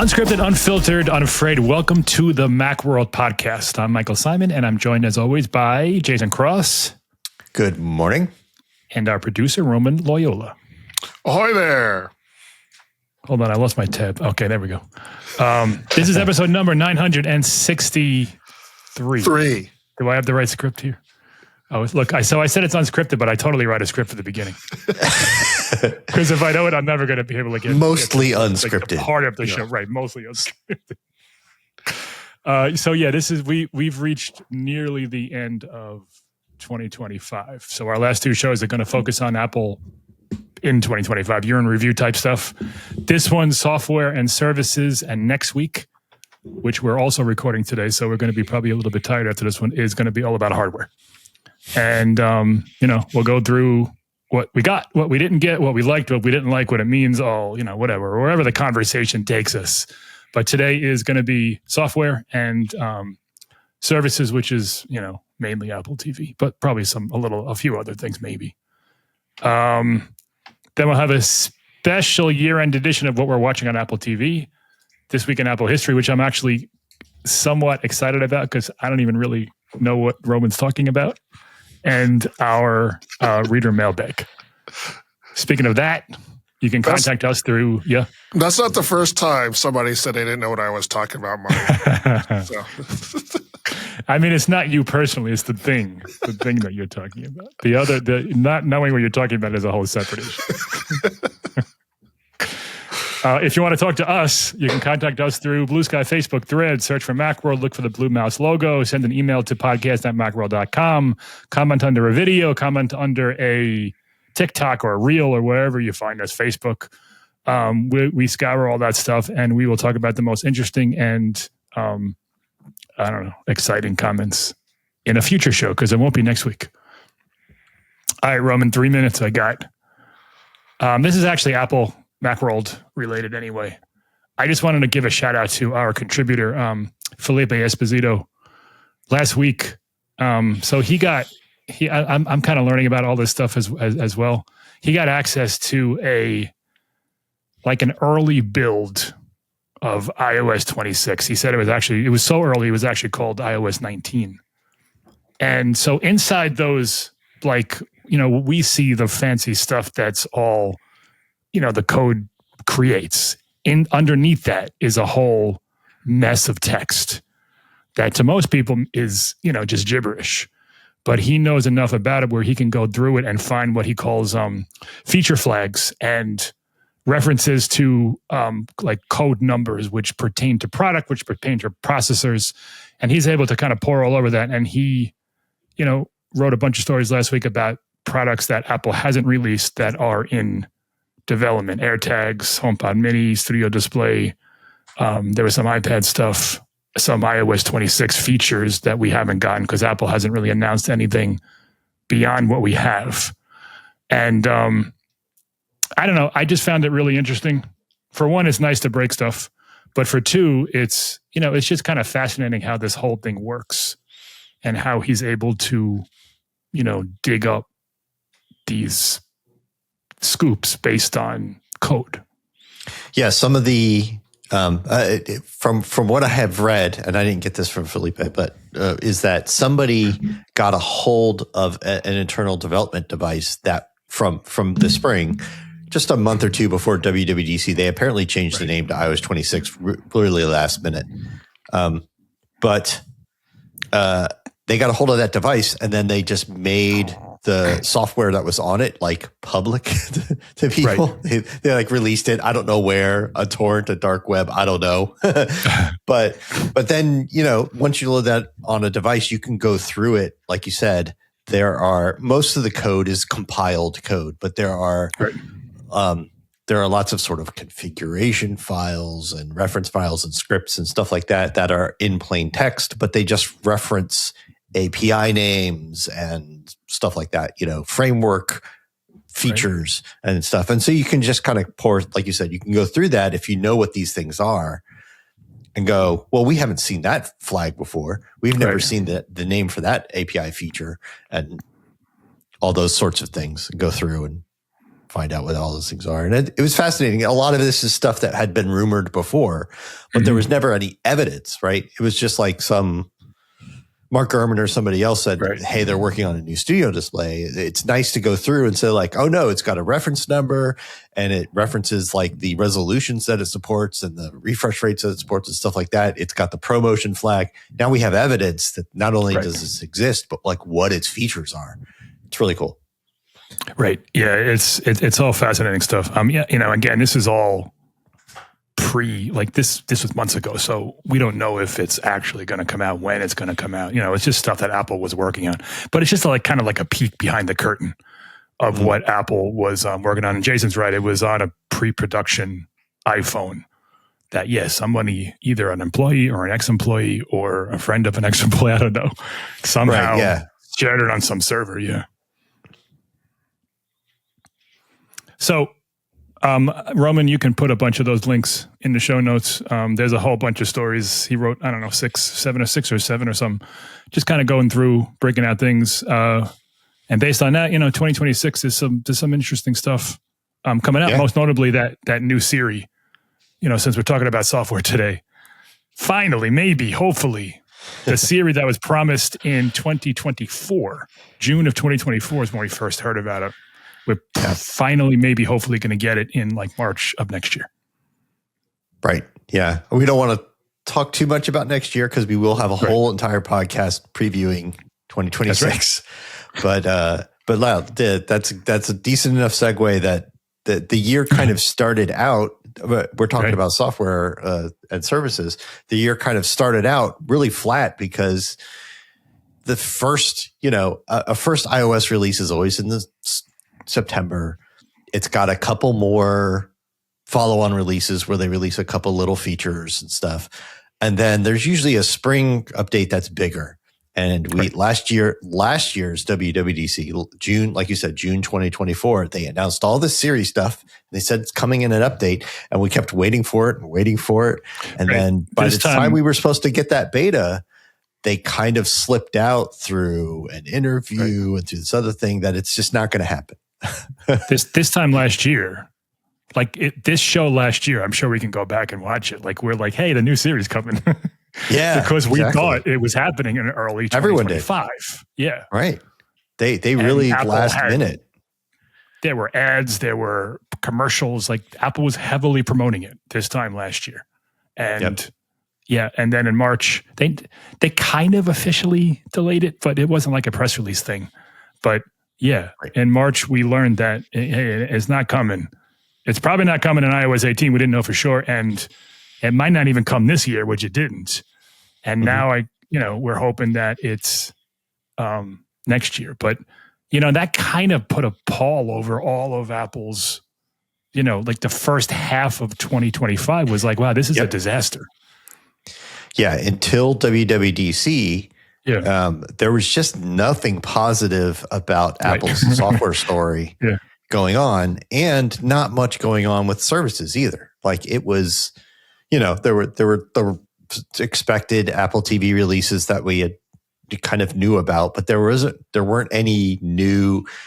Unscripted, unfiltered, unafraid. Welcome to the Macworld podcast. I'm Michael Simon, and I'm joined as always by Jason Cross. Good morning. And our producer, Roman Loyola. Ahoy there. Hold on, I lost my tab. Okay, there we go. This is episode number 963. Do I have the right script here? Oh, look, so I said it's unscripted, but I totally write a script at the beginning. Because if I know it, I'm never going to be able to get mostly unscripted. Like part of the show, right? Mostly unscripted. So yeah, we've reached nearly the end of 2025. So our last two shows are going to focus on Apple in 2025, year in review type stuff. This one's software and services, and next week, which we're also recording today, so we're going to be probably a little bit tired after this one, is going to be all about hardware. And, we'll go through what we got, what we didn't get, what we liked, what we didn't like, what it means, whatever, wherever the conversation takes us. But today is going to be software and services, which is, mainly Apple TV, but probably a few other things maybe. Then we'll have a special year-end edition of what we're watching on Apple TV this week in Apple history, which I'm actually somewhat excited about because I don't even really know what Roman's talking about. And our reader mailbag. Speaking of that, you can contact us through, That's not the first time somebody said they didn't know what I was talking about, Mike. So. I mean, it's not you personally, it's the thing that you're talking about. The not knowing what you're talking about is a whole separate issue. If you want to talk to us, you can contact us through Blue Sky, Facebook, Thread, search for Macworld, look for the blue mouse logo, send an email to podcast@macworld.com, comment under a video, comment under a TikTok or a reel or wherever you find us, Facebook. We scour all that stuff, and we will talk about the most interesting and, exciting comments in a future show, because it won't be next week. All right, Roman, 3 minutes I got. This is actually Apple Macworld related anyway. I just wanted to give a shout out to our contributor, Felipe Esposito, last week. So I'm kind of learning about all this stuff as well. He got access to an early build of iOS 26. He said it was so early, it was actually called iOS 19. And so inside those, we see the fancy stuff that's all, the code creates. Underneath that is a whole mess of text that to most people is, just gibberish. But he knows enough about it where he can go through it and find what he calls feature flags and references to code numbers which pertain to product, which pertain to processors. And he's able to kind of pour all over that. And he, wrote a bunch of stories last week about products that Apple hasn't released that are in development. AirTags, HomePod Mini, Studio Display. There was some iPad stuff, some iOS 26 features that we haven't gotten because Apple hasn't really announced anything beyond what we have. And I don't know. I just found it really interesting. For one, it's nice to break stuff. But for two, it's just kind of fascinating how this whole thing works and how he's able to, dig up these scoops based on code. Yeah, some of the from what I have read, and I didn't get this from Felipe, but is that somebody got a hold of an internal development device that from the spring, just a month or two before WWDC, they apparently changed the name to iOS 26 really last minute. But they got a hold of that device, and then they just made the software that was on it public to people. Right. They released it. I don't know where, a torrent, a dark web. I don't know. but then, once you load that on a device, you can go through it. Like you said, most of the code is compiled code, but there are lots of sort of configuration files and reference files and scripts and stuff like that are in plain text, but they just reference API names and stuff like that, framework features and stuff. And so you can just kind of pour, like you said, you can go through that if you know what these things are and go, well, we haven't seen that flag before. We've never seen the name for that API feature and all those sorts of things. Go through and find out what all those things are. And it was fascinating. A lot of this is stuff that had been rumored before, but there was never any evidence, right? It was just like some Mark Gurman or somebody else said, hey, they're working on a new studio display. It's nice to go through and say like, oh no, it's got a reference number and it references like the resolutions that it supports and the refresh rates that it supports and stuff like that. It's got the ProMotion flag. Now we have evidence that not only does this exist, but like what its features are. It's really cool. Right. Yeah. It's all fascinating stuff. Yeah. Again, this is all this was months ago. So we don't know if it's actually going to come out, when it's going to come out. It's just stuff that Apple was working on, but it's just like kind of like a peek behind the curtain of what Apple was working on. And Jason's right. It was on a pre-production iPhone that, somebody, either an employee or an ex-employee or a friend of an ex-employee, I don't know, somehow shared it on some server. Yeah. So, Roman, you can put a bunch of those links in the show notes. There's a whole bunch of stories he wrote. I don't know, 6 or 7 or something. Just kind of going through, breaking out things. And based on that, 2026 there's some interesting stuff coming out. Yeah. Most notably that new Siri. Since we're talking about software today, finally, maybe, hopefully, the Siri that was promised in 2024, June of 2024 is when we first heard about it. We're finally, maybe, hopefully going to get it in like March of next year. Right. Yeah. We don't want to talk too much about next year because we will have a whole entire podcast previewing 2026. But that's a decent enough segue that the year kind of started out. We're talking about software and services. The year kind of started out really flat because the first, a first iOS release is always in the September. It's got a couple more follow-on releases where they release a couple little features and stuff. And then there's usually a spring update that's bigger. And last year's WWDC, June, like you said, June 2024, they announced all this Siri stuff. They said it's coming in an update, and we kept waiting for it. And then by the time we were supposed to get that beta, they kind of slipped out through an interview and through this other thing that it's just not going to happen. this time last year, this show last year, I'm sure we can go back and watch it. Like we're like, hey, the new series coming. Yeah, because we thought it was happening in early 2025. Everyone did. Yeah, right. They really last minute. There were ads, there were commercials. Like Apple was heavily promoting it this time last year, and and then in March they kind of officially delayed it, but it wasn't like a press release thing. But in March we learned that it's not coming. It's probably not coming in iOS 18. We didn't know for sure, and it might not even come this year, which it didn't. And now we're hoping that it's next year. But that kind of put a pall over all of Apple's. Like the first half of 2025 was like, wow, this is a disaster. Yeah, until WWDC. There was just nothing positive about Apple's software story going on, and not much going on with services either. Like it was, there were the expected Apple TV releases that we had kind of knew about, but there weren't any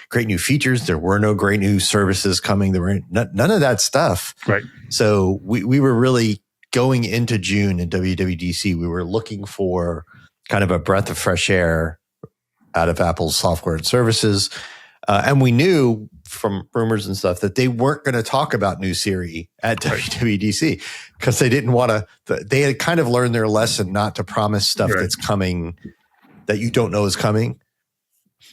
great new features. There were no great new services coming. There were none of that stuff. Right. So we were really going into June in WWDC. We were looking for kind of a breath of fresh air out of Apple's software and services. And we knew from rumors and stuff that they weren't going to talk about new Siri at WWDC because they didn't want to. They had kind of learned their lesson not to promise stuff that's coming that you don't know is coming.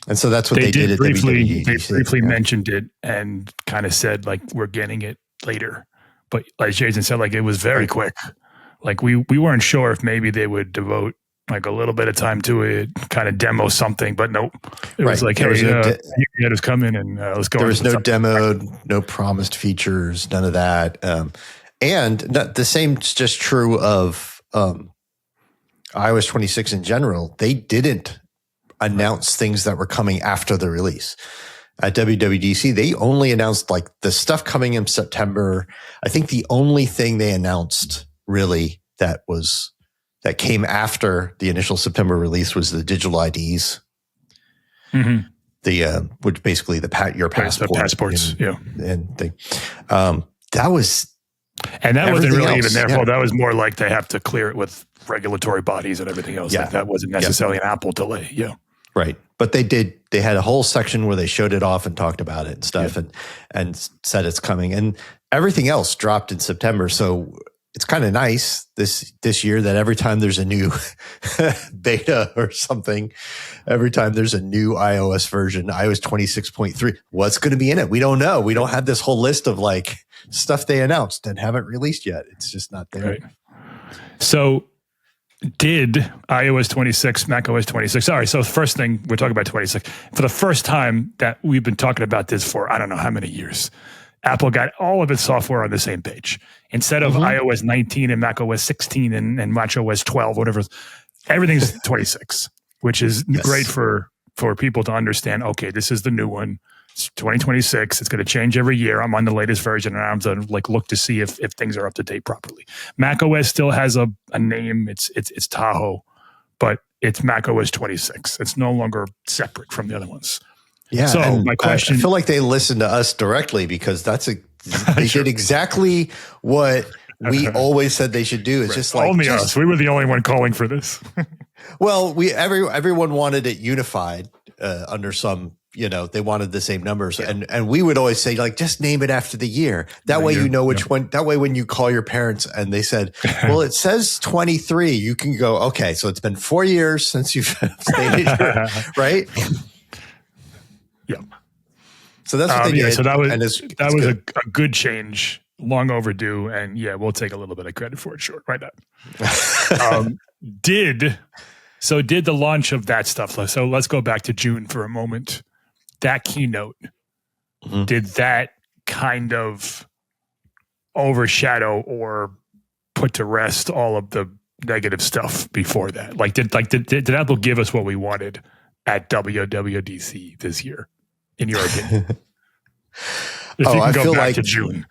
And so that's what they did at WWDC. They briefly mentioned it and kind of said, like, we're getting it later. But like Jason said, like, it was very quick. Like, we weren't sure if maybe they would devote like a little bit of time to it, kind of demo something, but nope. It was like, hey, it was coming and let's go. There was no demo, no promised features, none of that. And the same is just true of iOS 26 in general. They didn't announce things that were coming after the release. At WWDC, they only announced like the stuff coming in September. I think the only thing they announced really that came after the initial September release was the digital IDs. Mm-hmm. which basically your passport, the passports, and thing. That was, and that wasn't really else, even their fault. That was more like they have to clear it with regulatory bodies and everything else. Yeah. Like that wasn't necessarily an Apple delay. Yeah. Right. But they had a whole section where they showed it off and talked about it and stuff and said it's coming, and everything else dropped in September. So it's kind of nice this year that every time there's a new beta or something, every time there's a new iOS version, iOS 26.3, what's going to be in it? We don't know. We don't have this whole list of like stuff they announced and haven't released yet. It's just not there. Right. So did iOS 26, macOS 26. Sorry. So first thing, we're talking about 26. For the first time that we've been talking about this for, I don't know how many years, Apple got all of its software on the same page. Instead of iOS 19 and macOS 16 and watchOS 12, whatever, everything's 26, which is great for people to understand, okay, this is the new one. It's 2026. It's going to change every year. I'm on the latest version, and I'm going to look to see if things are up to date properly. macOS still has a name. It's Tahoe, but it's macOS 26. It's no longer separate from the other ones. Yeah. So my question, I feel like they listened to us directly because they did exactly what we always said they should do. It's just like only us. We were the only one calling for this. Well, everyone wanted it unified under some. They wanted the same numbers, and we would always say, like, just name it after the year. That way, you know which one. That way, when you call your parents and they said, "Well, it says 23," you can go, "Okay, so it's been 4 years since you've stated here, right?" Yeah. So that's what they did. So that was a good change, long overdue, and we'll take a little bit of credit for it. Sure, right now. Did the launch of that stuff? So let's go back to June for a moment. That keynote, did that kind of overshadow or put to rest all of the negative stuff before that? Like, did Apple give us what we wanted at WWDC this year, in your opinion? If you can go back to June.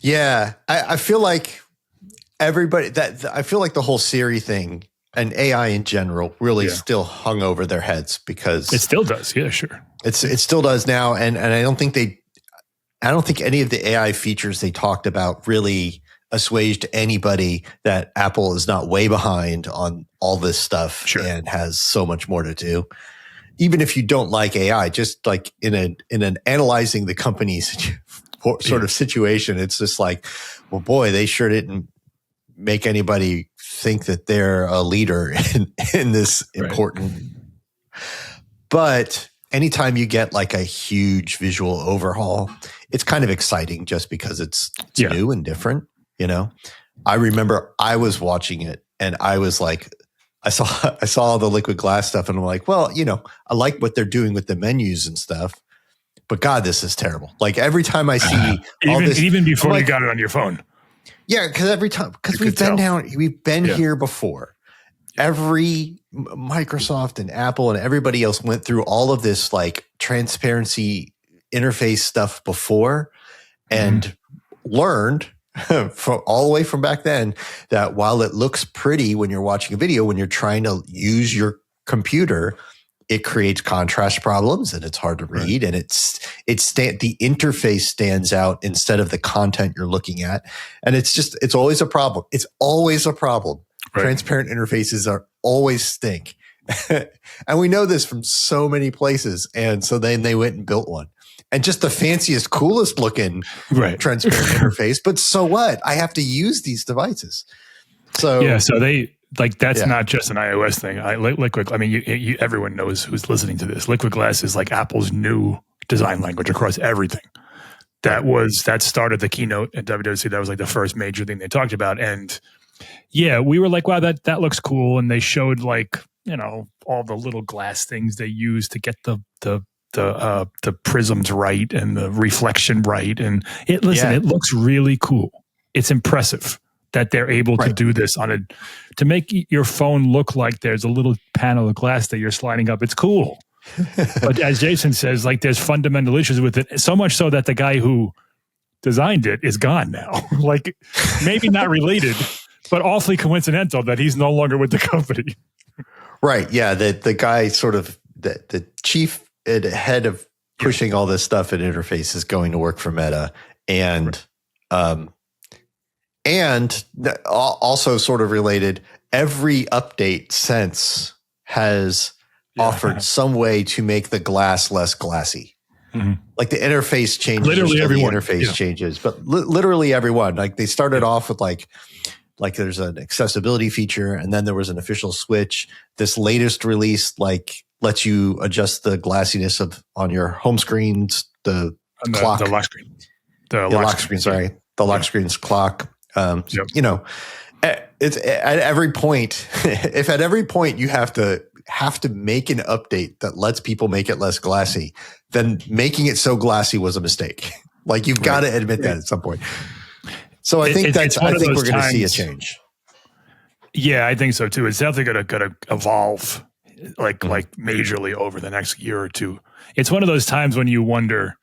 Yeah, I feel like I feel like the whole Siri thing and AI in general really still hung over their heads because it still does. Yeah, sure. It still does now. And I don't think any of the AI features they talked about really assuaged anybody that Apple is not way behind on all this stuff and has so much more to do. Even if you don't like AI, just like in an analyzing the company's sort of situation, it's just like, well, boy, they sure didn't make anybody think that they're a leader in this important. But anytime you get like a huge visual overhaul, it's kind of exciting just because it's new and different. I remember I was watching it and I was like, I saw the liquid glass stuff and I'm like, well, I like what they're doing with the menus and stuff, but God, this is terrible. Like every time I see even before you got it on your phone. Yeah, because we've been here before. Every Microsoft and Apple and everybody else went through all of this like transparency interface stuff before and learned all the way from back then that while it looks pretty when you're watching a video, when you're trying to use your computer, it creates contrast problems and it's hard to read, and the interface stands out instead of the content you're looking at, and it's always a problem. It's always a problem. Right. Transparent interfaces are always stink, and we know this from so many places. And so then they went and built one, and just the fanciest, coolest looking transparent interface. But so what? I have to use these devices. So so they. Like that's not just an iOS thing. Liquid. I mean, everyone knows who's listening to this. Liquid glass is like Apple's new design language across everything. That started the keynote at WWDC. That was like the first major thing they talked about. And we were like, wow, that looks cool. And they showed like all the little glass things they use to get the prisms right and the reflection right. And it looks really cool. It's impressive that they're able to do this to make your phone look like there's a little panel of glass that you're sliding up. It's cool. But as Jason says, like there's fundamental issues with it. So much so that the guy who designed it is gone now. Like maybe not related, but awfully coincidental that he's no longer with the company. Right. Yeah. The guy sort of the chief ahead of pushing all this stuff in interface is going to work for Meta, and also sort of related, every update since has offered some way to make the glass less glassy. Mm-hmm. Like the interface changes, literally everyone. The interface changes, but literally everyone. Like they started off with like there's an accessibility feature, and then there was an official switch. This latest release lets you adjust the glassiness on your home screens, the clock, the lock screen, the lock screen. Sorry, the lock screen's clock. You know, it's at every point. If at every point you have to make an update that lets people make it less glassy, then making it so glassy was a mistake. Like you've got to admit that at some point. So I think we're going to see a change. Yeah, I think so too. It's definitely going to evolve like majorly over the next year or two. It's one of those times when you wonder,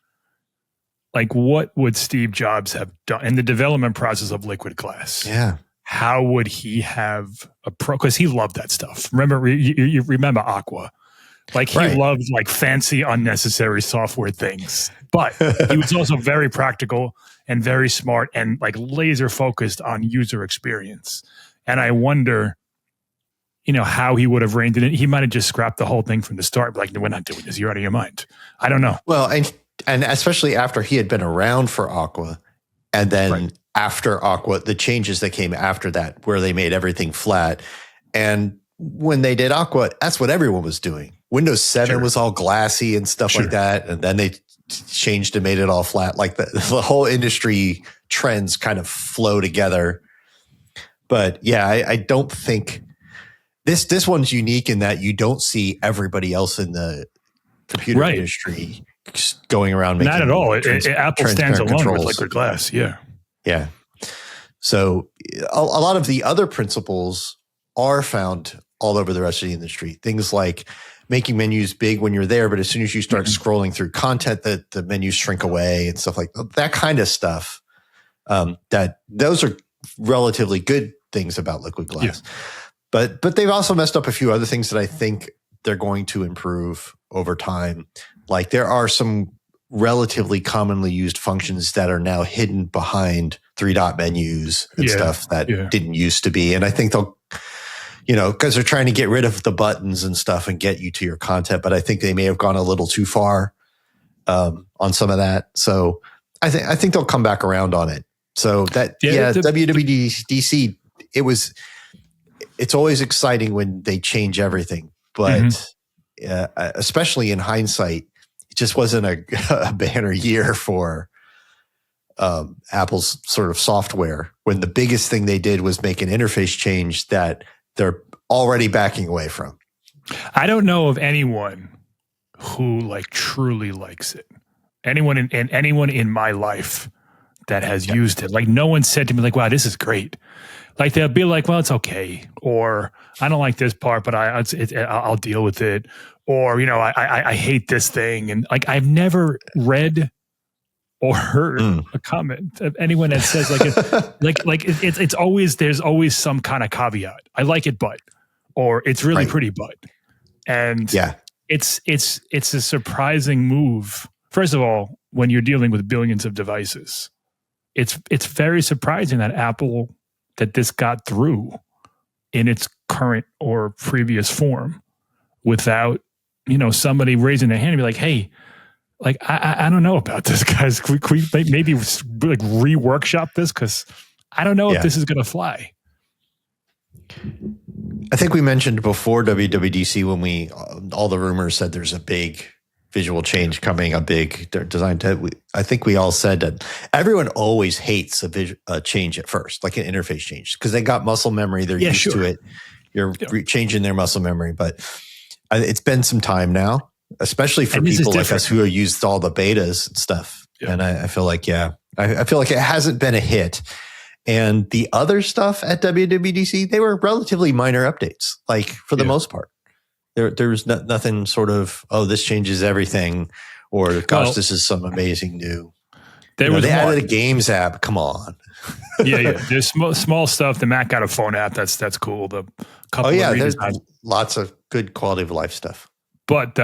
like, what would Steve Jobs have done in the development process of liquid glass? Yeah. How would he have because he loved that stuff. Remember, you remember Aqua. Like he loved like fancy, unnecessary software things, but he was also very practical and very smart and like laser focused on user experience. And I wonder, how he would have reined it in. He might have just scrapped the whole thing from the start. Like, no, we're not doing this. You're out of your mind. I don't know. Well, and especially after he had been around for Aqua, and then after Aqua, the changes that came after that, where they made everything flat. And when they did Aqua, that's what everyone was doing. Windows 7 was all glassy and stuff like that. And then they changed and made it all flat. Like the whole industry trends kind of flow together. But yeah, I don't think this one's unique in that you don't see everybody else in the computer industry going around making not at all. Apple stands alone with liquid glass. Yeah. Yeah. So a lot of the other principles are found all over the rest of the industry. Things like making menus big when you're there, but as soon as you start scrolling through content, that the menus shrink away and stuff like that kind of stuff. Those are relatively good things about liquid glass. Yeah. But they've also messed up a few other things that I think they're going to improve over time. Like there are some relatively commonly used functions that are now hidden behind 3-dot menus and stuff that didn't used to be. And I think they'll, because they're trying to get rid of the buttons and stuff and get you to your content. But I think they may have gone a little too far on some of that. So I think they'll come back around on it. So WWDC, it's always exciting when they change everything, but especially in hindsight, it just wasn't a banner year for Apple's sort of software when the biggest thing they did was make an interface change that they're already backing away from. I don't know of anyone who truly likes it. Anyone in my life that has used it. Like no one said to me like, wow, this is great. Like they'll be like, well, it's okay. Or I don't like this part, but I'll deal with it. Or, I hate this thing. And like, I've never read or heard a comment of anyone that says it's always, there's always some kind of caveat. I like it, but, or it's really pretty, but, and it's a surprising move. First of all, when you're dealing with billions of devices, it's very surprising that this got through in its current or previous form without, somebody raising their hand and be like, hey, like, I don't know about this, guys. Can we maybe reworkshop this? Because I don't know if this is going to fly. I think we mentioned before WWDC when all the rumors said there's a big visual change coming, a big design. I think we all said that everyone always hates a change at first, like an interface change, because they got muscle memory. They're used to it. You're changing their muscle memory, but it's been some time now. Especially for people like us who have used all the betas and stuff. Yeah. And I feel like, I feel like it hasn't been a hit. And the other stuff at WWDC, they were relatively minor updates, like for the most part. There was nothing sort of, this changes everything, or gosh, this is some amazing new. They added a games app. Come on. There's small stuff. The Mac got a phone app. That's cool. The couple there's lots of good quality of life stuff. But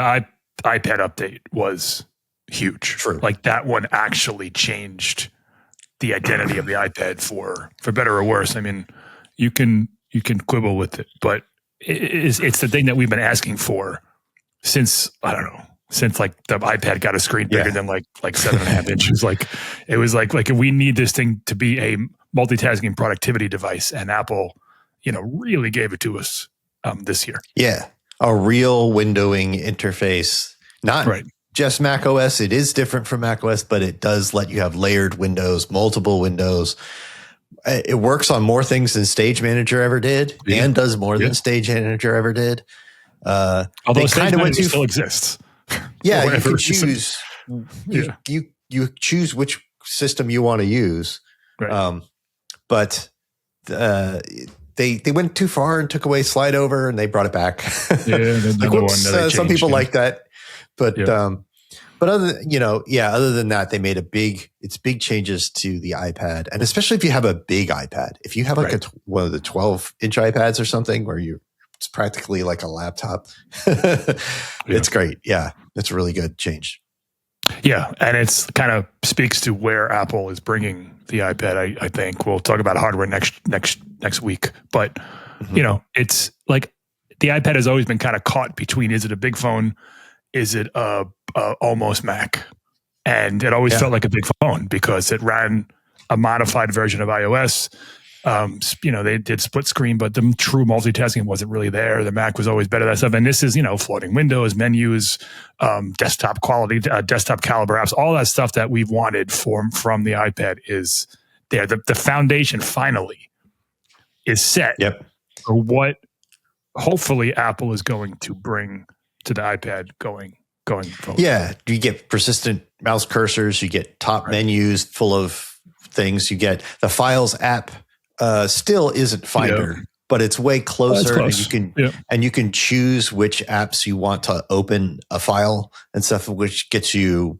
iPad update was huge. True. Like that one actually changed the identity of the iPad for better or worse. I mean, you can quibble with it, but it's the thing that we've been asking for since, I don't know, since like the iPad got a screen bigger than like 7.5 inches. Like it was like if we need this thing to be a multitasking productivity device, and Apple, really gave it to us this year. Yeah. A real windowing interface, not just Mac OS. It is different from Mac OS, but it does let you have layered windows, multiple windows. It works on more things than Stage Manager ever did, and does more than Stage Manager ever did. Although Stage Manager still exists. Yeah, you can choose. You choose which system you want to use, but they went too far and took away slide over, and they brought it back. Some people like that, but other than that, they made big changes to the iPad, and especially if you have a big iPad, if you have like one of the 12-inch iPads or something where it's practically like a laptop, it's great. Yeah, it's a really good change. Yeah, and it's kind of speaks to where Apple is bringing the iPad. I think we'll talk about hardware next week, but it's like the iPad has always been kind of caught between: is it a big phone? Is it a almost Mac? And it always felt like a big phone because it ran a modified version of iOS. They did split screen, but the true multitasking wasn't really there. The Mac was always better at that stuff. And this is, floating windows, menus, desktop quality, desktop caliber apps, all that stuff that we've wanted from the iPad is there. The foundation finally is set for what hopefully Apple is going to bring to the iPad going forward. Yeah, you get persistent mouse cursors, you get top menus full of things, you get the Files app. Still isn't Finder, but it's way closer, and you can choose which apps you want to open a file and stuff, which gets you.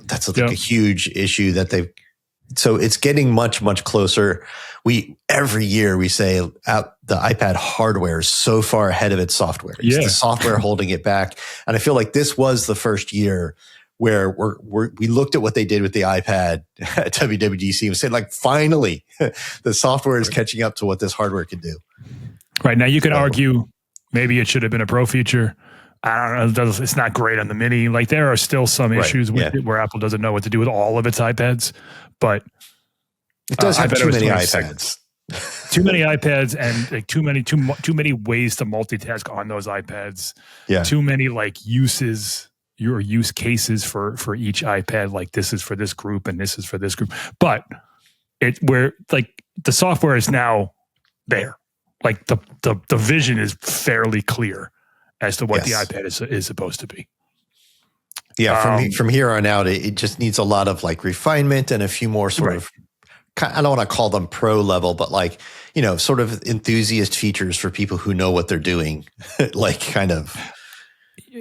That's like a huge issue that so it's getting much, much closer. Every year we say the iPad hardware is so far ahead of its software. It's the software holding it back, and I feel like this was the first year where we looked at what they did with the iPad at WWDC and said, like, finally, the software is catching up to what this hardware can do. Right. Now, you could argue maybe it should have been a Pro feature. I don't know. It's not great on the Mini. Like, there are still some issues with it where Apple doesn't know what to do with all of its iPads. But it does have too many iPads. Too many iPads and like too many ways to multitask on those iPads. Yeah. Too many uses. Your use cases for each iPad, like this is for this group and this is for this group. But the software is now there. Like the vision is fairly clear as to what the iPad is supposed to be. Yeah, from here on out, it just needs a lot of refinement and a few more sort of, I don't want to call them pro level, but sort of enthusiast features for people who know what they're doing, kind of.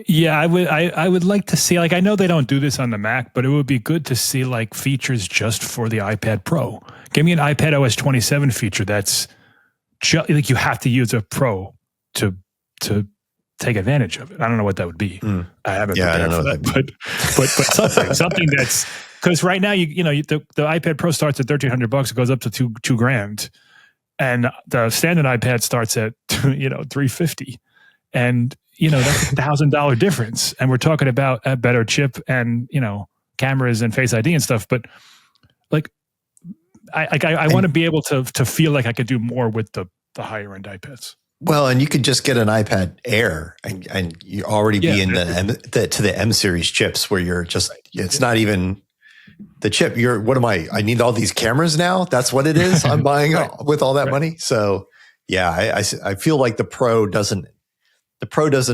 Yeah, I would like to see, I know they don't do this on the Mac, but it would be good to see features just for the iPad Pro. Give me an iPad OS 27 feature that's you have to use a Pro to take advantage of it. I don't know what that would be. I haven't prepared for that, but something that's, because right now the iPad Pro starts at $1,300, it goes up to $2,000, and the standard iPad starts at $350, and that's $1,000 difference. And we're talking about a better chip and, cameras and Face ID and stuff. But I want to be able to feel like I could do more with the higher end iPads. Well, and you could just get an iPad Air and you already be in the M series chips where you're just, it's not even the chip. I need all these cameras now. That's what it is. I'm buying with all that money. So I feel like the Pro doesn't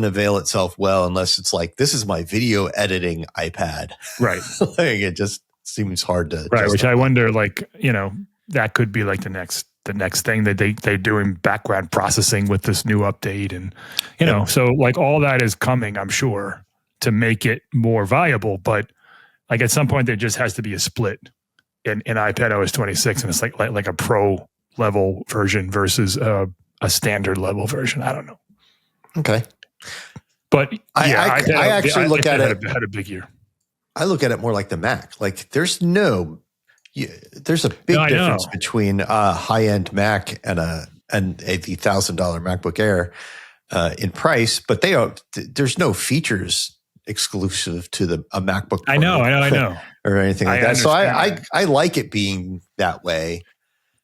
avail itself well unless it's this is my video editing iPad. Right. It just seems hard to. Right. Which I wonder, that could be the next thing that they're doing background processing with this new update. And, so all that is coming, I'm sure, to make it more viable. But at some point, there just has to be a split in iPad OS 26. And it's like a pro level version versus a standard level version. I don't know. Okay. But I actually look at it. Had a big year. I look at it more like the Mac. Like there's a big difference between a high-end Mac and the $1,000 MacBook Air in price, but there's no features exclusive to a MacBook Pro. I know, or anything like that. So I like it being that way.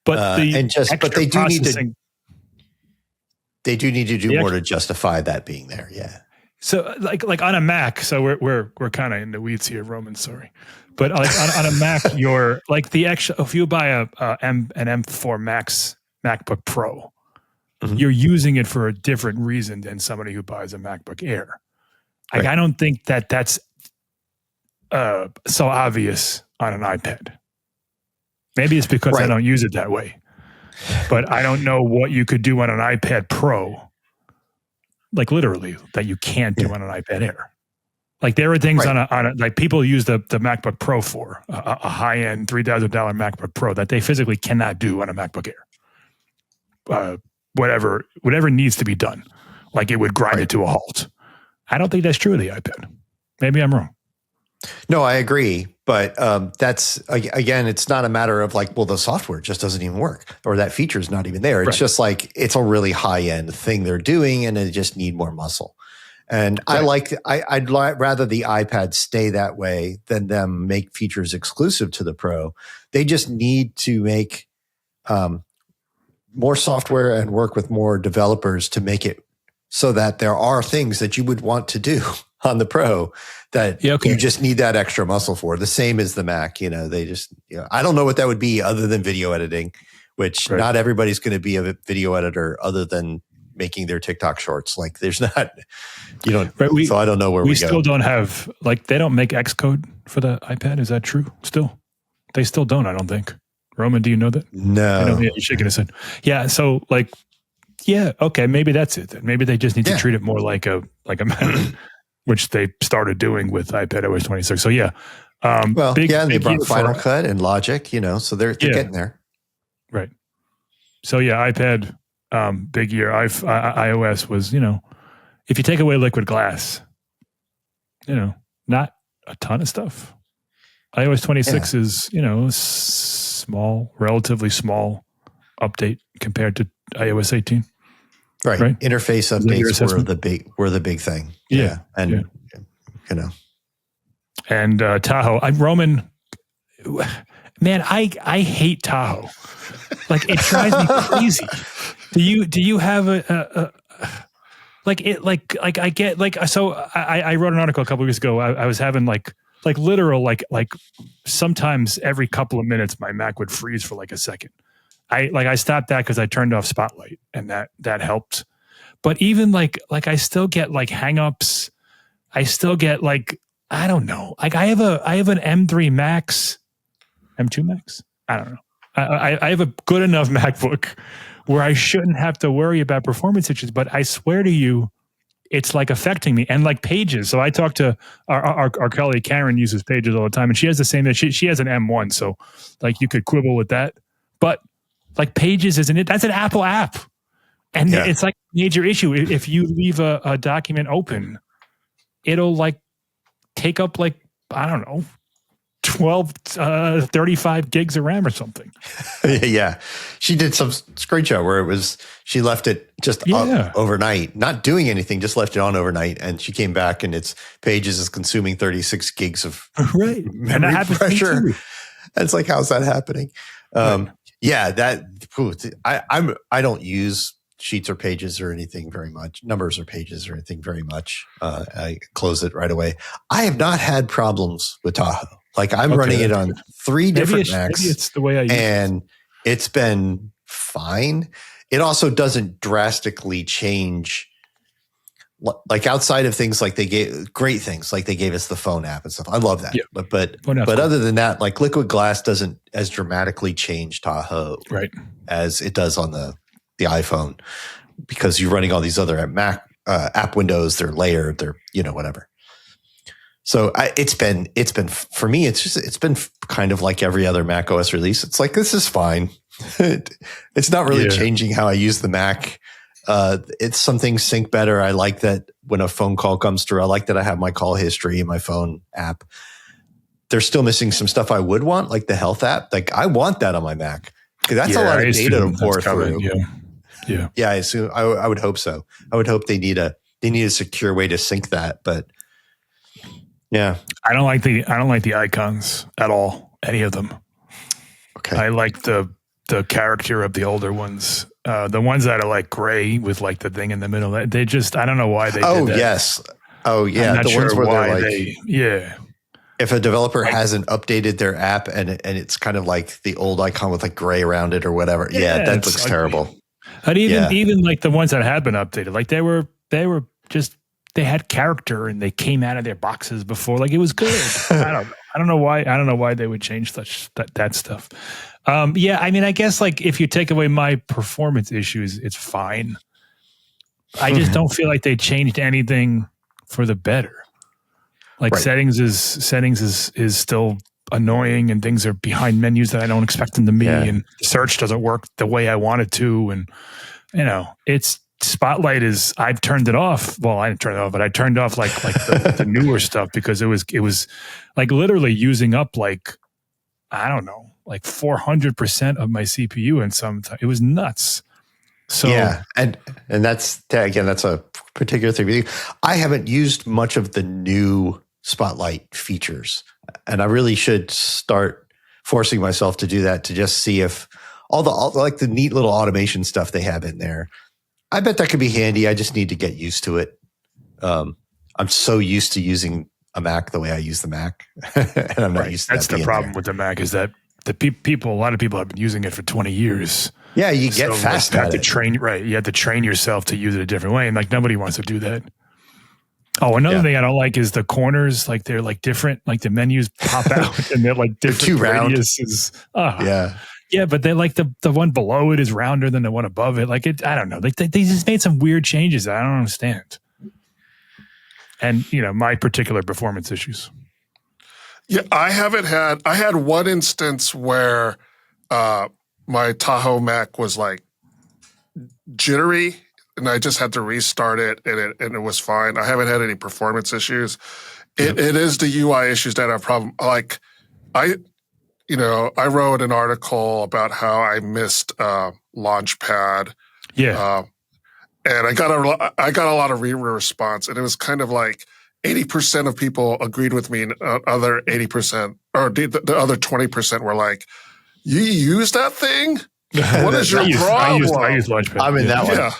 But they do need to do more to justify that being there. Yeah. So like on a Mac, so we're kind of in the weeds here, Roman. Sorry, but like on a Mac, you're like the extra. If you buy an M4 Max MacBook Pro, you're using it for a different reason than somebody who buys a MacBook Air. Like I don't think that's so obvious on an iPad. Maybe it's because I don't use it that way, but I don't know what you could do on an iPad Pro. Like literally that you can't do on an iPad Air. Like there are things on a like people use the MacBook Pro for a high-end $3,000 MacBook Pro that they physically cannot do on a MacBook Air. Whatever needs to be done, like it would grind it to a halt. I don't think that's true of the iPad. Maybe I'm wrong. No, I agree. But that's, again, it's not a matter of like, well, the software just doesn't even work or that feature is not even there. It's just like, it's a really high end thing they're doing and they just need more muscle. And I'd rather the iPad stay that way than them make features exclusive to the Pro. They just need to make more software and work with more developers to make it so that there are things that you would want to do on the Pro that you just need that extra muscle for. The same as the Mac, they just, I don't know what that would be other than video editing, which not everybody's going to be a video editor other than making their TikTok shorts. Like there's not, so I don't know where we go. We still don't have, like they don't make Xcode for the iPad. Is that true still? They still don't, I don't think. Roman, do you know that? No. I know you're shaking his head. Yeah. So like, okay, maybe that's it then. Maybe they just need to treat it more like a Mac. Which they started doing with iPadOS 26. So and they brought Final Cut and Logic, so they're getting there. Right. So iPad, big year. iOS was, if you take away liquid glass, not a ton of stuff. iOS 26 is, small, relatively small update compared to iOS 18. Right. Interface updates were the big thing. Yeah. And, And Tahoe. Roman, man, I hate Tahoe. Like it drives me crazy. Do you have I get I wrote an article a couple of weeks ago. I was having like literal sometimes every couple of minutes my Mac would freeze for like a second. I stopped that because I turned off Spotlight and that helped. But even like I still get like hangups. I still get like, I don't know. Like I have an M3 Max, M2 Max. I don't know. I have a good enough MacBook where I shouldn't have to worry about performance issues. But I swear to you, it's like affecting me. And like Pages. So I talked to our colleague Karen uses Pages all the time, and she has the same. She has an M1, so like you could quibble with that. But like Pages isn't it? That's an Apple app, and it's like a major issue. If you leave a document open, it'll like take up like, I don't know, 35 gigs of RAM or something. Yeah. She did some screenshot where she left it just up overnight, not doing anything, just left it on overnight. And she came back and its Pages is consuming 36 gigs of memory pressure. And it's like, how's that happening? I don't use Sheets or Pages or anything very much, Numbers or Pages or anything very much. I close it right away. I have not had problems with Tahoe. Like I'm running it on 3 different Macs. Maybe it's the way I use and it's been fine. It also doesn't drastically change. Like outside of things like they gave us the phone app and stuff. I love that. Yeah. But other than that, like Liquid Glass doesn't as dramatically change Tahoe as it does on the iPhone, because you're running all these other Mac app windows. They're layered. They're whatever. So it's been for me. It's been kind of like every other Mac OS release. It's like, this is fine. It's not really changing how I use the Mac It's some things sync better. I like that when a phone call comes through. I like that I have my call history in my phone app. They're still missing some stuff I would want, like the health app. Like I want that on my Mac because that's a lot of data to pour through. Yeah. I assume I would hope so. I would hope they need a secure way to sync that. But yeah, I don't like the icons at all. Any of them. Okay. I like the character of the older ones. The ones that are like gray with like the thing in the middle. They just, I don't know why they did that. Yes. Oh yeah. I'm not the ones sure where why they're like, if a developer hasn't updated their app and it's kind of like the old icon with like gray around it or whatever. Yeah, that looks terrible. But even like the ones that have been updated, like they were just, they had character and they came out of their boxes before. Like it was good. I don't know why they would change that stuff. I mean, I guess like if you take away my performance issues, it's fine. I just don't feel like they changed anything for the better. Like settings is still annoying and things are behind menus that I don't expect them to be, and search doesn't work the way I want it to, and it's Spotlight is, I've turned it off. Well, I didn't turn it off, but I turned off like the newer stuff because it was like literally using up like, I don't know, like 400% of my CPU, and it was nuts. So and that's a particular thing. I haven't used much of the new Spotlight features, and I really should start forcing myself to do that to just see if all the neat little automation stuff they have in there. I bet that could be handy. I just need to get used to it. I'm so used to using a Mac the way I use the Mac, and I'm not used to that. That's the problem with the Mac is that a lot of people have been using it for 20 years. Yeah, you get fast at it. You have to train yourself to use it a different way, and like nobody wants to do that. Oh, another thing I don't like is the corners. Like they're like different. Like the menus pop out, and they're like different. They're too round. Yeah, but they're like the one below it is rounder than the one above it. Like I don't know. They just made some weird changes that I don't understand. And my particular performance issues. Yeah, I had one instance where my Tahoe Mac was like jittery, and I just had to restart it, and it was fine. I haven't had any performance issues. It is the UI issues that are a problem. Like I wrote an article about how I missed Launchpad. Yeah. And I got a lot of response, and it was kind of like 80% of people agreed with me, and other 80% or the other 20% were like, "You use that thing? What is your problem?" I use Launchpad. I'm in that one. Yeah.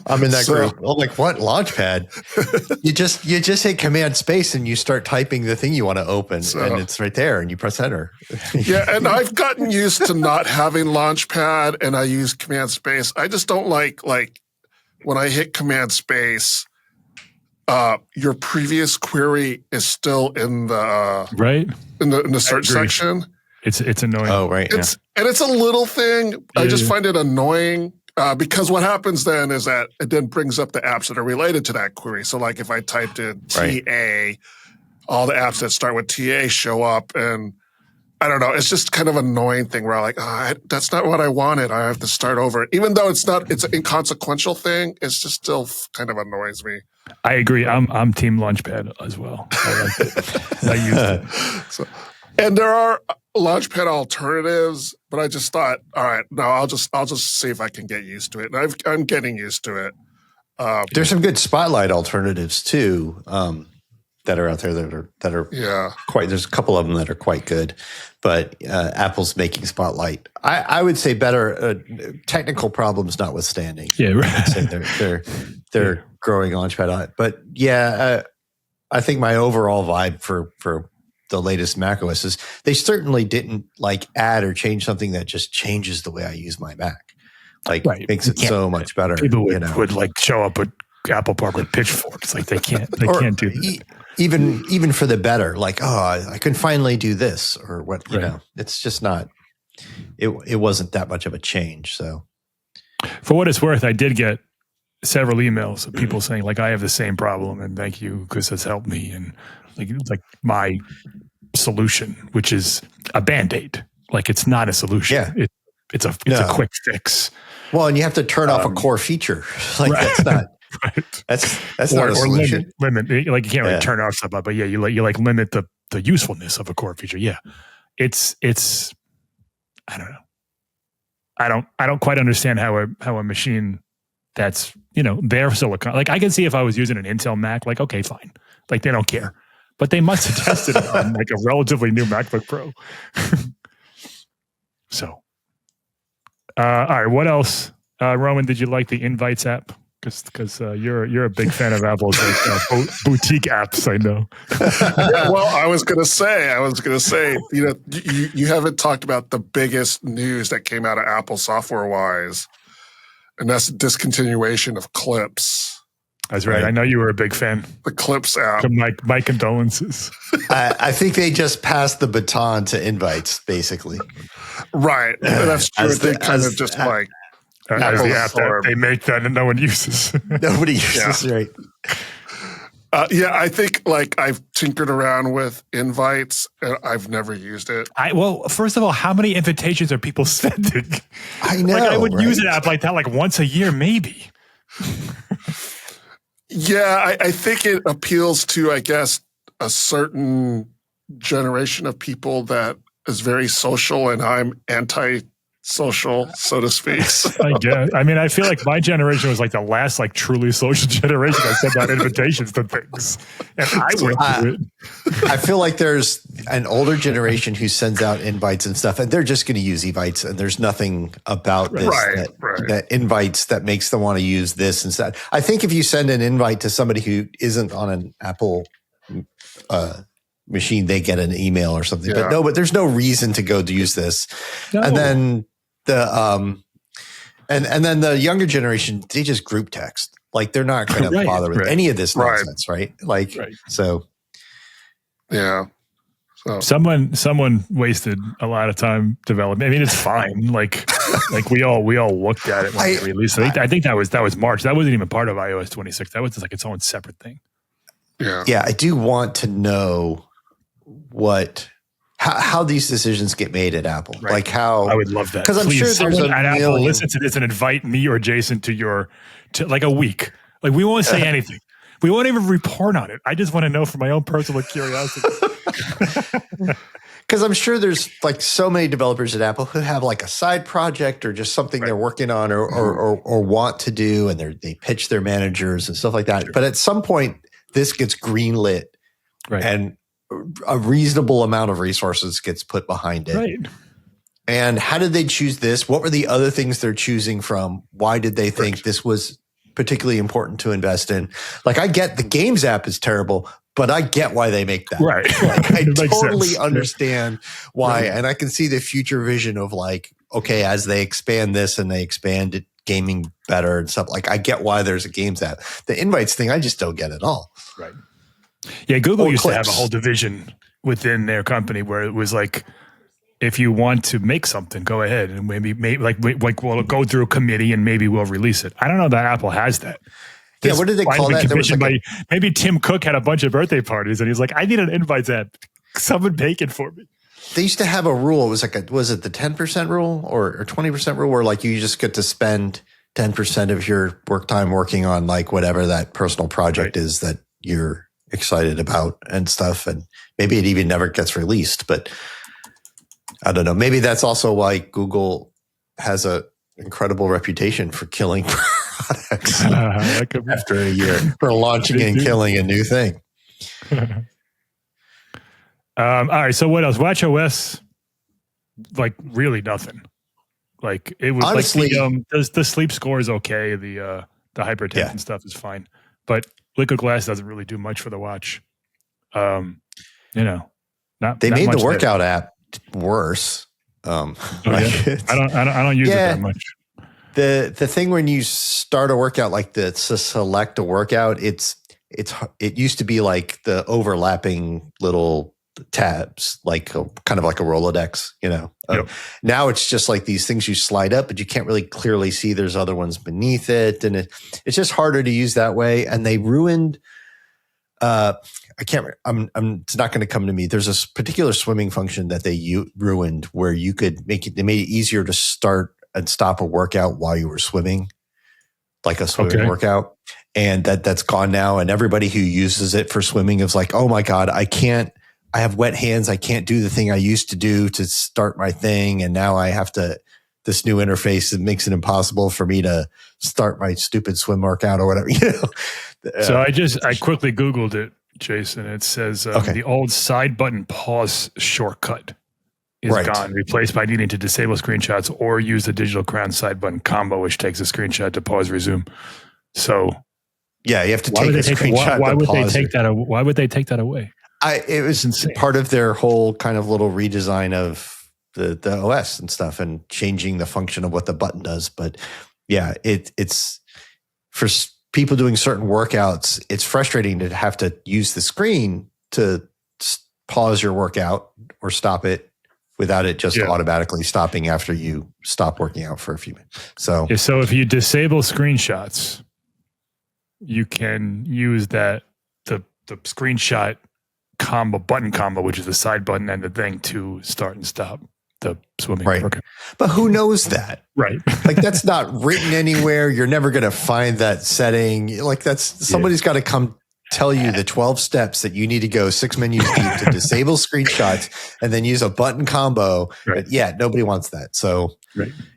I'm in that group. I'm like, what? Launchpad? You just hit Command Space and you start typing the thing you want to open, and it's right there, and you press Enter. Yeah, and I've gotten used to not having Launchpad, and I use Command Space. I just don't like when I hit Command Space, your previous query is still in the in the search section. It's annoying. Oh, right. And it's a little thing. I just find it annoying. Because what happens then is that it then brings up the apps that are related to that query. So like if I typed in TA, all the apps that start with TA show up, and I don't know. It's just kind of an annoying thing where I'm like, that's not what I wanted. I have to start over. Even though it's an inconsequential thing, it's just still kind of annoys me. I agree. I'm Team Launchpad as well. I like it. I use it. And there are Launchpad alternatives, but I just thought, all right, no, I'll just see if I can get used to it. And I'm getting used to it. There's some good Spotlight alternatives too that are out there that are quite. There's a couple of them that are quite good, but Apple's making Spotlight. I would say better. Technical problems notwithstanding. Yeah, right. I'd say they're growing Launchpad on it, but I think my overall vibe for the latest macOS is they certainly didn't like add or change something that just changes the way I use my Mac. Like makes it so much better. People would like show up at Apple Park with pitchforks. Like they can't do that. Even for the better, like, I can finally do this or what, you know, it's just not, it wasn't that much of a change. So for what it's worth, I did get several emails of people saying like, I have the same problem and thank you because it's helped me. And like my solution, which is a Band-Aid. Like it's not a solution. Yeah. it's a quick fix. Well, and you have to turn off a core feature. Like right. that's not right. that's not a solution. Limit like you can't really turn off stuff, but yeah, you limit the usefulness of a core feature. Yeah, it's I don't know. I don't quite understand how a machine that's their silicon. Like I can see if I was using an Intel Mac, like okay, fine, like they don't care, but they must have tested it on like a relatively new MacBook Pro. So, all right, what else, Roman? Did you like the Invites app? Because you're a big fan of Apple's boutique apps, I know. Well, I was gonna say, you haven't talked about the biggest news that came out of Apple software wise, and that's the discontinuation of Clips. That's right. I know you were a big fan. The Clips app. My condolences. I think they just passed the baton to Invites, basically. Right. That's true. They kind of just like. As the app that they make that no one uses. Nobody uses, right? I think like I've tinkered around with Invites and I've never used it. Well, first of all, how many invitations are people sending? I know. Like I would use an app like that like once a year, maybe. Yeah, I think it appeals to, I guess, a certain generation of people that is very social, and I'm anti-social, so to speak. So. I guess. I mean, I feel like my generation was like the last like truly social generation that sent out invitations to things, and I went through it. I feel like there's an older generation who sends out invites and stuff, and they're just going to use Invites, and there's nothing about this that invites that makes them want to use this instead. I think if you send an invite to somebody who isn't on an Apple machine, they get an email or something. Yeah. But there's no reason to go to use this. No. And then the and then the younger generation, they just group text. Like they're not going to bother with any of this nonsense, right? Like so. Yeah. So. Someone wasted a lot of time developing. I mean, it's fine. Like we all looked at it when it released. I think that was March. That wasn't even part of iOS 26. That was just like its own separate thing. Yeah. Yeah. I do want to know how these decisions get made at Apple. Right. Like how I would love that. Because I'm sure there's at Apple listen to this and invite me or Jason to like a week. Like we won't say anything. We won't even report on it. I just want to know for my own personal curiosity. Because I'm sure there's like so many developers at Apple who have like a side project or just something they're working on or want to do, and they pitch their managers and stuff like that. Sure. But at some point, this gets greenlit, and a reasonable amount of resources gets put behind it. Right. And how did they choose this? What were the other things they're choosing from? Why did they think this was particularly important to invest in? Like, I get the games app is terrible, but I get why they make that. Right. Like, I totally understand why. Right. And I can see the future vision of like, okay, as they expand this and they expand it, gaming better and stuff. Like, I get why there's a games app. The invites thing, I just don't get at all. Right. Yeah, Google used to have a whole division within their company where it was like, if you want to make something, go ahead and maybe we'll go through a committee and maybe we'll release it. I don't know that Apple has that. Yeah, what did they call that? There was like maybe Tim Cook had a bunch of birthday parties and he's like, I need an invites app. Someone make it for me. They used to have a rule. It was like was it the 10% rule or 20% rule where like you just get to spend 10% of your work time working on like whatever that personal project is that you're excited about and stuff. And maybe it even never gets released, but I don't know. Maybe that's also why Google has an incredible reputation for killing products after a year, for launching and killing a new thing. All right. So what else? WatchOS, like really nothing. Like it was honestly, like the sleep score is okay. The hypertension stuff is fine, but Liquid Glass doesn't really do much for the watch. They made the workout app worse. I don't use it that much. The thing when you start a workout, like to select a workout, it used to be like the overlapping little tabs, like kind of like a Rolodex, Now it's just like these things you slide up, but you can't really clearly see there's other ones beneath it. And it's just harder to use that way. And they ruined, I can't. It's not going to come to me. There's a particular swimming function that they ruined where you could make it. They made it easier to start and stop a workout while you were swimming, like a swimming workout, and that's gone now. And everybody who uses it for swimming is like, oh my god, I can't. I have wet hands. I can't do the thing I used to do to start my thing, and now I have to. This new interface that makes it impossible for me to start my stupid swim workout or whatever. So I quickly Googled it, Jason. It says the old side button pause shortcut is gone, replaced by needing to disable screenshots or use the digital crown side button combo, which takes a screenshot to pause resume. So yeah, you have to take a screenshot. Why would they take that? Why would they take that away? It was insane. Part of their whole kind of little redesign of the OS and stuff, and changing the function of what the button does. But yeah, it's for people doing certain workouts, it's frustrating to have to use the screen to pause your workout or stop it without it just automatically stopping after you stop working out for a few minutes. So if you disable screenshots, you can use the screenshot button combo, which is the side button and the thing, to start and stop the swimming. Right. Okay. But who knows that? Right. Like that's not written anywhere. You're never going to find that setting. Like somebody's got to come tell you the 12 steps that you need to go 6 menus deep to disable screenshots and then use a button combo. Right. But yeah, nobody wants that. So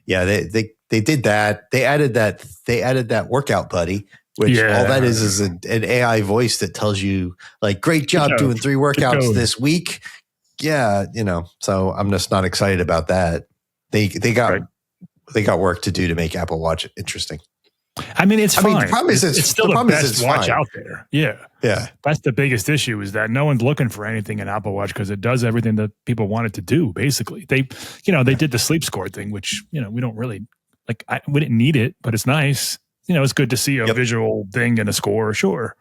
yeah, they did that. They added that workout buddy, which all that is an AI voice that tells you like, great job doing 3 workouts this week. Yeah, so I'm just not excited about that. They got work to do to make Apple Watch interesting. I mean, it's fine. The problem is it's still the best watch out there. Yeah. That's the biggest issue, is that no one's looking for anything in Apple Watch because it does everything that people want it to do. Basically, they did the sleep score thing, which we don't really like. We didn't need it, but it's nice. It's good to see a visual thing and a score, sure.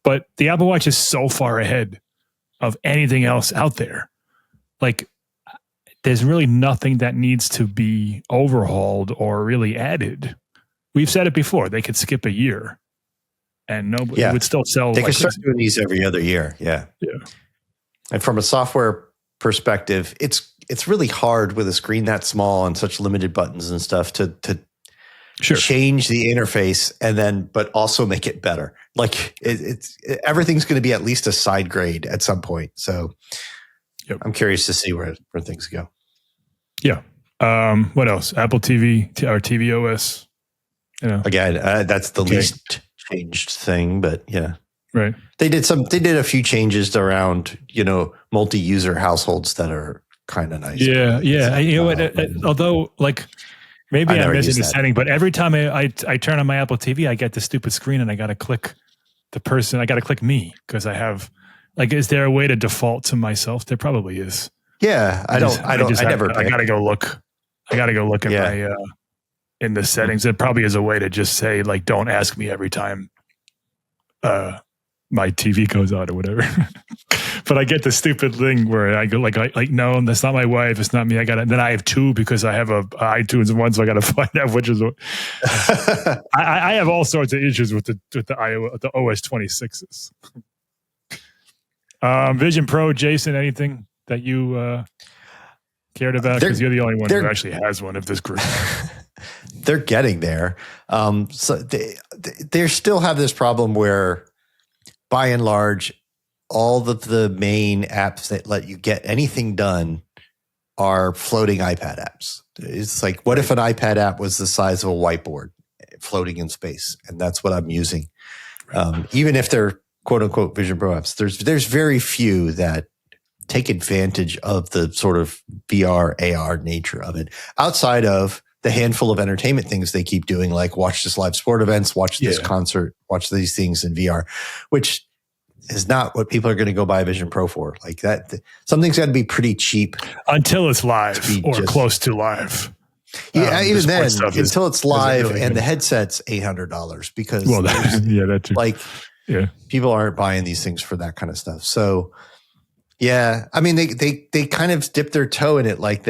But the Apple Watch is so far ahead of anything else out there. Like, there's really nothing that needs to be overhauled or really added. We've said it before. They could skip a year and nobody would still sell. They could start doing these every other year. Yeah. And from a software perspective, it's really hard with a screen that small and such limited buttons and stuff to change the interface but also make it better. Like everything's going to be at least a side grade at some point. So I'm curious to see where things go. Yeah. What else? Apple TV or tvOS. Again, that's the least changed thing, but yeah. Right. They did a few changes around, multi-user households that are kind of nice. Yeah. Yeah. Although like maybe I'm missing the setting, but every time I turn on my Apple TV, I get the stupid screen and I got to click the person. I got to click me because I have, like, is there a way to default to myself? There probably is. Yeah. I gotta go look. I gotta go look at my, in the settings. There probably is a way to just say, like, don't ask me every time my TV goes on or whatever. But I get the stupid thing where I go like, no, that's not my wife. It's not me. Then I have 2 because I have a iTunes one. So I got to find out which is what. I have all sorts of issues with the OS 26s. Vision Pro, Jason, anything that you cared about? Because you're the only one who actually has one of this group. They're getting there. So they still have this problem where, by and large, all of the main apps that let you get anything done are floating iPad apps. It's like, what if an iPad app was the size of a whiteboard floating in space? And that's what I'm using. Even if they're quote unquote Vision Pro apps, there's very few that take advantage of the sort of VR, AR nature of it, outside of the handful of entertainment things they keep doing, like watch this live sport events, watch this concert, watch these things in VR, which is not what people are going to go buy a Vision Pro for. Like that, something's got to be pretty cheap until it's live or close to live. Yeah, even then, until it's live and the headset's $800 because that's like people aren't buying these things for that kind of stuff. So yeah, I mean they kind of dip their toe in it. Like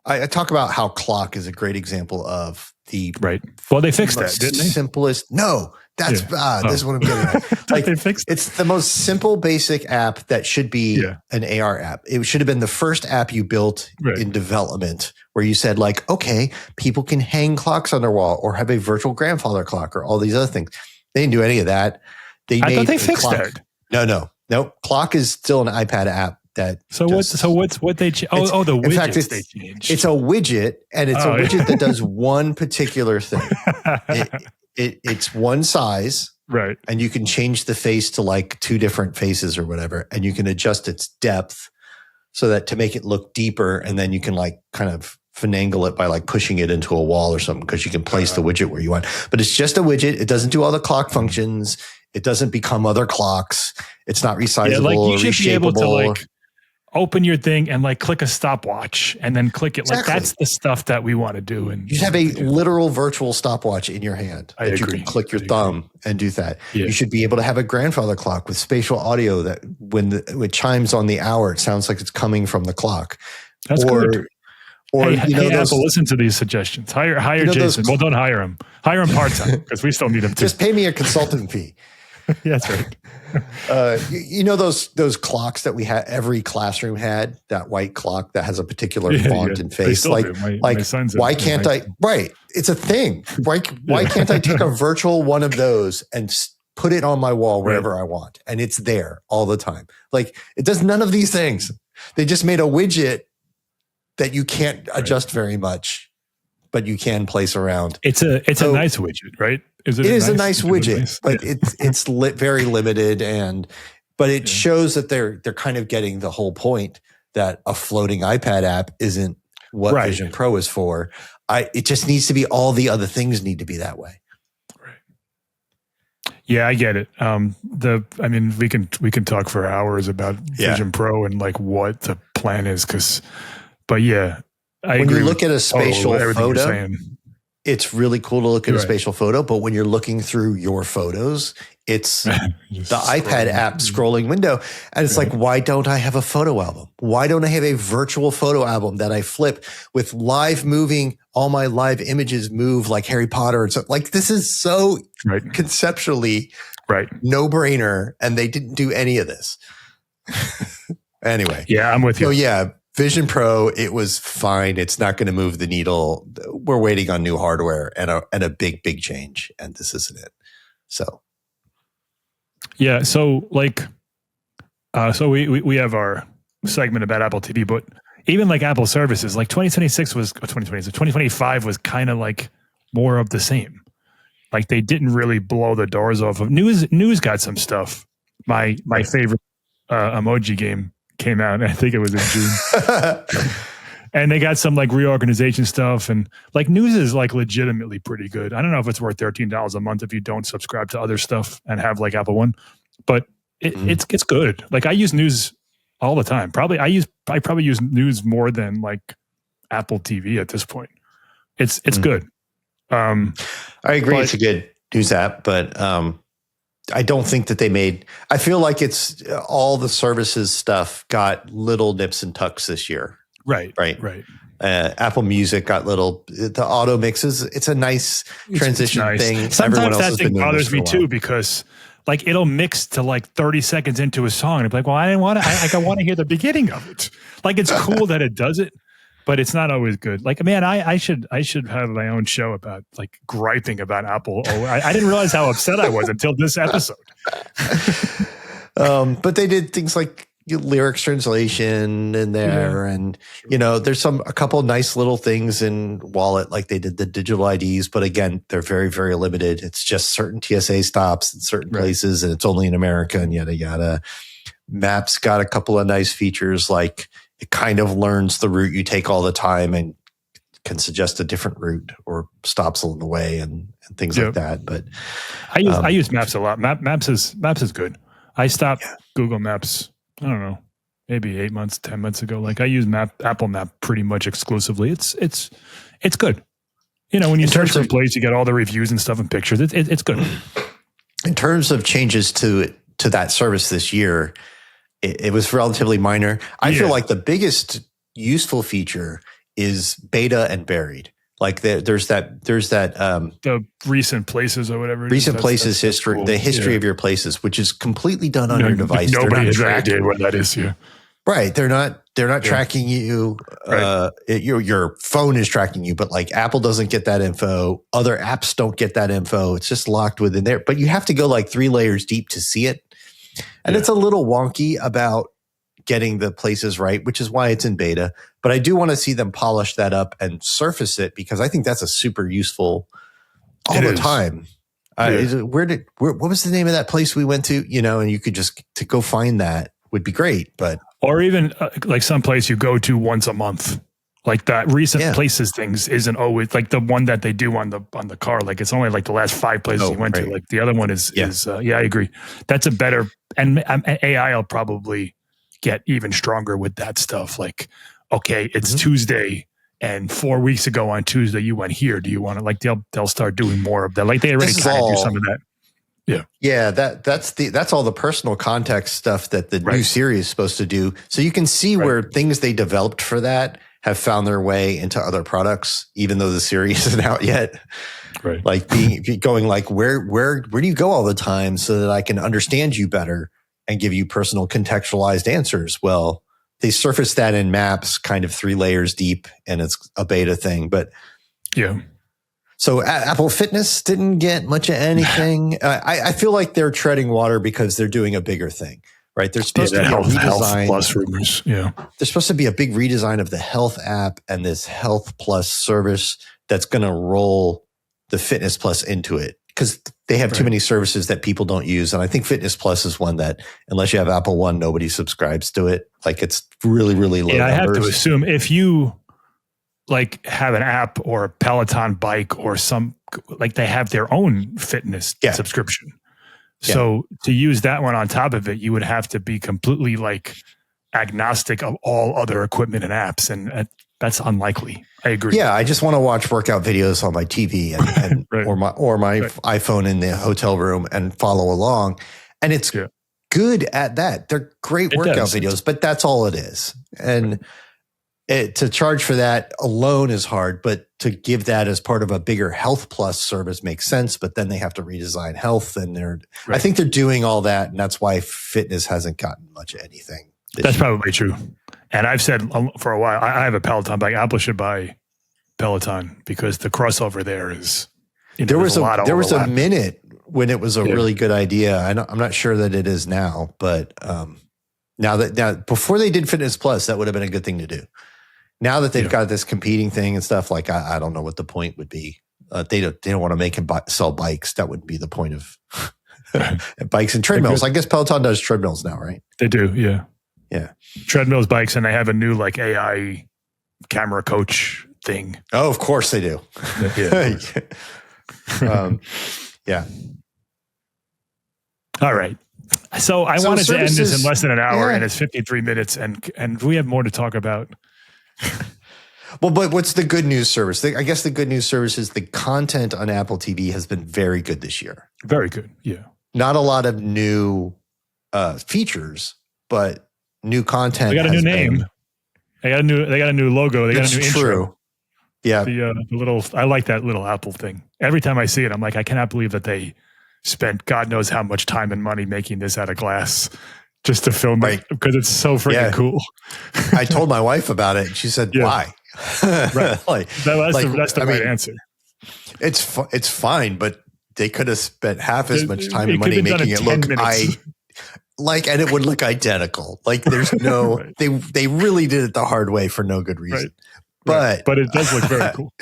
I talk about how clock is a great example of the Well, they fixed that, didn't they? Simplest. No, That's this is what I'm getting at. Like They fixed it. it's the most simple, basic app that should be an AR app. It should have been the first app you built in development, where you said like, okay, people can hang clocks on their wall or have a virtual grandfather clock or all these other things. They didn't do any of that. I thought they fixed that. No. Clock is still an iPad app. The widgets in fact, they changed. It's a widget, and it's a widget that does one particular thing. It's one size, right? And you can change the face to like 2 different faces or whatever, and you can adjust its depth so that to make it look deeper, and then you can like kind of finagle it by like pushing it into a wall or something, because you can place the widget where you want. But it's just a widget. It doesn't do all the clock functions. It doesn't become other clocks. It's not resizable or you should be able to reshapeable. like open your thing and like click a stopwatch and then click it. Exactly. Like that's the stuff that we want to do. And you should have a literal virtual stopwatch in your hand that you can click your thumb and do that. Yeah. You should be able to have a grandfather clock with spatial audio that when it chimes on the hour, it sounds like it's coming from the clock. That's good. Or Apple, listen to these suggestions. Hire Jason. Well, don't hire him. Hire him part-time because we still need him too. Just pay me a consulting fee. Yeah, that's right. Those clocks that we had, every classroom had that white clock that has a particular font and face. Like why can't I? Right, it's a thing. Why can't I take a virtual one of those and put it on my wall wherever I want, and it's there all the time? Like it does none of these things. They just made a widget that you can't adjust very much, but you can place around. It's a nice widget, right? It is a nice widget, but it's very limited, but it shows that they're kind of getting the whole point that a floating iPad app isn't what Vision Pro is for. It just needs to be, all the other things need to be that way. Right. Yeah, I get it. We can talk for hours about Vision Pro and like what the plan is, but yeah, when you look at a spatial photo, it's really cool to look at a spatial photo, but when you're looking through your photos, it's the iPad app scrolling window. And it's like, why don't I have a photo album? Why don't I have a virtual photo album that I flip with live moving, all my live images move like Harry Potter? And so like, this is so conceptually no brainer. And they didn't do any of this. Anyway. Yeah, I'm with you. So yeah. Vision Pro, it was fine. It's not going to move the needle. We're waiting on new hardware and a big change, and this isn't it. So, yeah. So like, we have our segment about Apple TV, but even like Apple services, like 2025 was kind of like more of the same. Like they didn't really blow the doors off of news. Got some stuff. My favorite emoji game came out, and I think it was in June. And they got some like reorganization stuff, and like news is like legitimately pretty good. I don't know if it's worth $13 a month if you don't subscribe to other stuff and have like Apple One, but it's good. Like I use news all the time. I probably use news more than like Apple TV at this point. It's good. I agree. It's a good news app, but I don't think that I feel like it's all the services stuff got little nips and tucks this year. Right. Apple Music got the auto mixes. It's a nice transition thing. Sometimes that thing bothers me too, because like it'll mix to like 30 seconds into a song. And it's like, well, I want to hear the beginning of it. Like it's cool that it does it, but it's not always good. Like, man, I should have my own show about like griping about Apple. I didn't realize how upset I was until this episode. But they did things like lyrics translation in there, and there's a couple of nice little things in Wallet, like they did the digital IDs. But again, they're very, very limited. It's just certain TSA stops in certain places, and it's only in America, and yada yada. Maps got a couple of nice features, like it kind of learns the route you take all the time and can suggest a different route or stops along the way and things like that. But I use Maps a lot. Maps is good. I stopped Google Maps, I don't know, maybe 8 months, 10 months ago. Like I use Apple Map pretty much exclusively. It's good. When you search for a place, you get all the reviews and stuff and pictures. It's good. In terms of changes to that service this year, it was relatively minor. I feel like the biggest useful feature is beta and buried. Like there's that The recent places or whatever. recent places history, cool. the history of your places, which is completely done on your device. Nobody has any idea what that is. Yeah. Right. They're not tracking you. Right. Your phone is tracking you, but like Apple doesn't get that info. Other apps don't get that info. It's just locked within there, but you have to go like 3 layers deep to see it. And it's a little wonky about getting the places right, which is why it's in beta. But I do want to see them polish that up and surface it, because I think that's a super useful all the time. What was the name of that place we went to? And you could just to go find that would be great. But or even like some place you go to once a month, like that recent places things isn't always like the one that they do on the car. Like it's only like the last 5 places you went to. Like the other one is I agree. That's a better, and AI will probably get even stronger with that stuff. Like, okay, it's Tuesday, and 4 weeks ago on Tuesday you went here. Do you want to, like, they'll start doing more of that? Like they already kind of do some of that. Yeah, that's all the personal context stuff that the new series is supposed to do. So you can see where things they developed for that have found their way into other products, even though the series isn't out yet. Right, like going like where do you go all the time so that I can understand you better and give you personal contextualized answers. Well, they surfaced that in Maps kind of 3 layers deep, and it's a beta thing. But so Apple Fitness didn't get much of anything. I feel like they're treading water because they're doing a bigger thing, right? There's supposed to be a redesign. Health Plus rumors. Yeah. There's supposed to be a big redesign of the Health app and this Health Plus service that's going to roll the Fitness Plus into it, because they have too many services that people don't use. And I think Fitness Plus is one that, unless you have Apple One, nobody subscribes to it. Like it's really, really low numbers. I have to assume if you like have an app or a Peloton bike or some, like they have their own fitness subscription. So to use that one on top of it, you would have to be completely like agnostic of all other equipment and apps. And that's unlikely. I agree. Yeah, I just want to watch workout videos on my TV and or my iPhone in the hotel room and follow along. And it's good at that. They're great workout videos, but that's all it is. And to charge for that alone is hard, but to give that as part of a bigger Health Plus service makes sense. But then they have to redesign Health, and I think they're doing all that, and that's why Fitness hasn't gotten much of anything. That's probably true. And I've said for a while, I have a Peloton bike. Apple should buy Peloton because the crossover there is. There was a minute when it was a really good idea. I'm not sure that it is now, but now before they did Fitness Plus, that would have been a good thing to do. Now that they've got this competing thing and stuff, like I don't know what the point would be. They don't want to make him sell bikes. That wouldn't be the point of bikes and treadmills. I guess Peloton does treadmills now, right? They do, yeah. Yeah. Treadmills, bikes, and they have a new like AI camera coach thing. Oh, of course they do. Yeah. All right. So I wanted to end this in less than an hour, and it's 53 minutes, and we have more to talk about. Well, but what's the good news service? I guess the good news service is the content on Apple TV has been very good this year. Very good, yeah. Not a lot of new features, but new content. They got a new name. They got a new logo. They got a new intro. Yeah. The little, I like that little Apple thing. Every time I see it, I'm like, I cannot believe that they spent God knows how much time and money making this out of glass just to film it, because it's so freaking cool. I told my wife about it, and she said, "Why?" Right. That's the right answer. It's fine, but they could have spent half as much time and money making it look and it would look identical. Like there's no, they really did it the hard way for no good reason. Right. But it does look very cool.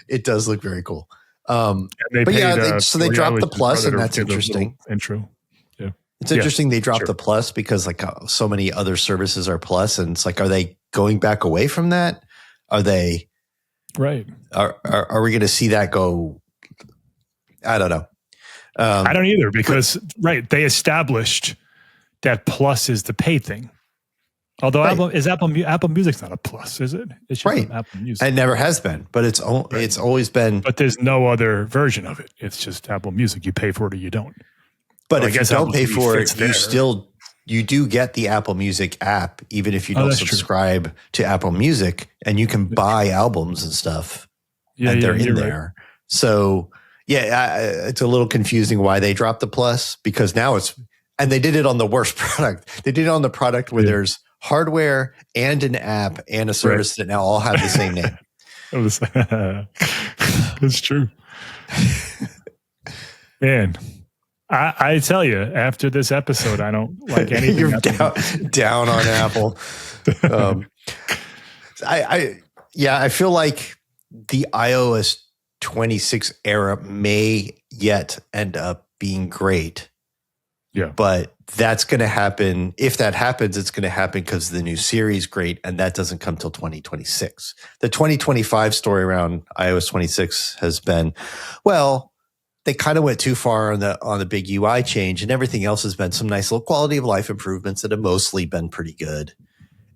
It does look very cool. They dropped the Plus, and that's interesting. Intro. Yeah. It's interesting they dropped the Plus because like so many other services are Plus, and it's like, are they going back away from that? Are they Are we going to see that go? I don't know. I don't either, because they established that Plus is the pay thing. Although Apple Music's not a Plus, is it? It's just Apple Music. It never has been, but it's always been. But there's no other version of it. It's just Apple Music. You pay for it or you don't. But if you don't pay for it, you do get the Apple Music app, even if you don't subscribe to Apple Music, and you can buy albums and stuff and they're in you're there. Right. So it's a little confusing why they dropped the plus, because now and they did it on the worst product. They did it on the product where there's hardware and an app and a service that now all have the same name. That's true. Man, I tell you, after this episode, I don't like anything. You're down on Apple. I feel like the iOS 26 era may yet end up being great. Yeah. But that's going to happen. If that happens, it's going to happen because the new series great, and that doesn't come till 2026. The 2025 story around iOS 26 has been, well, they kind of went too far on the big UI change, and everything else has been some nice little quality of life improvements that have mostly been pretty good,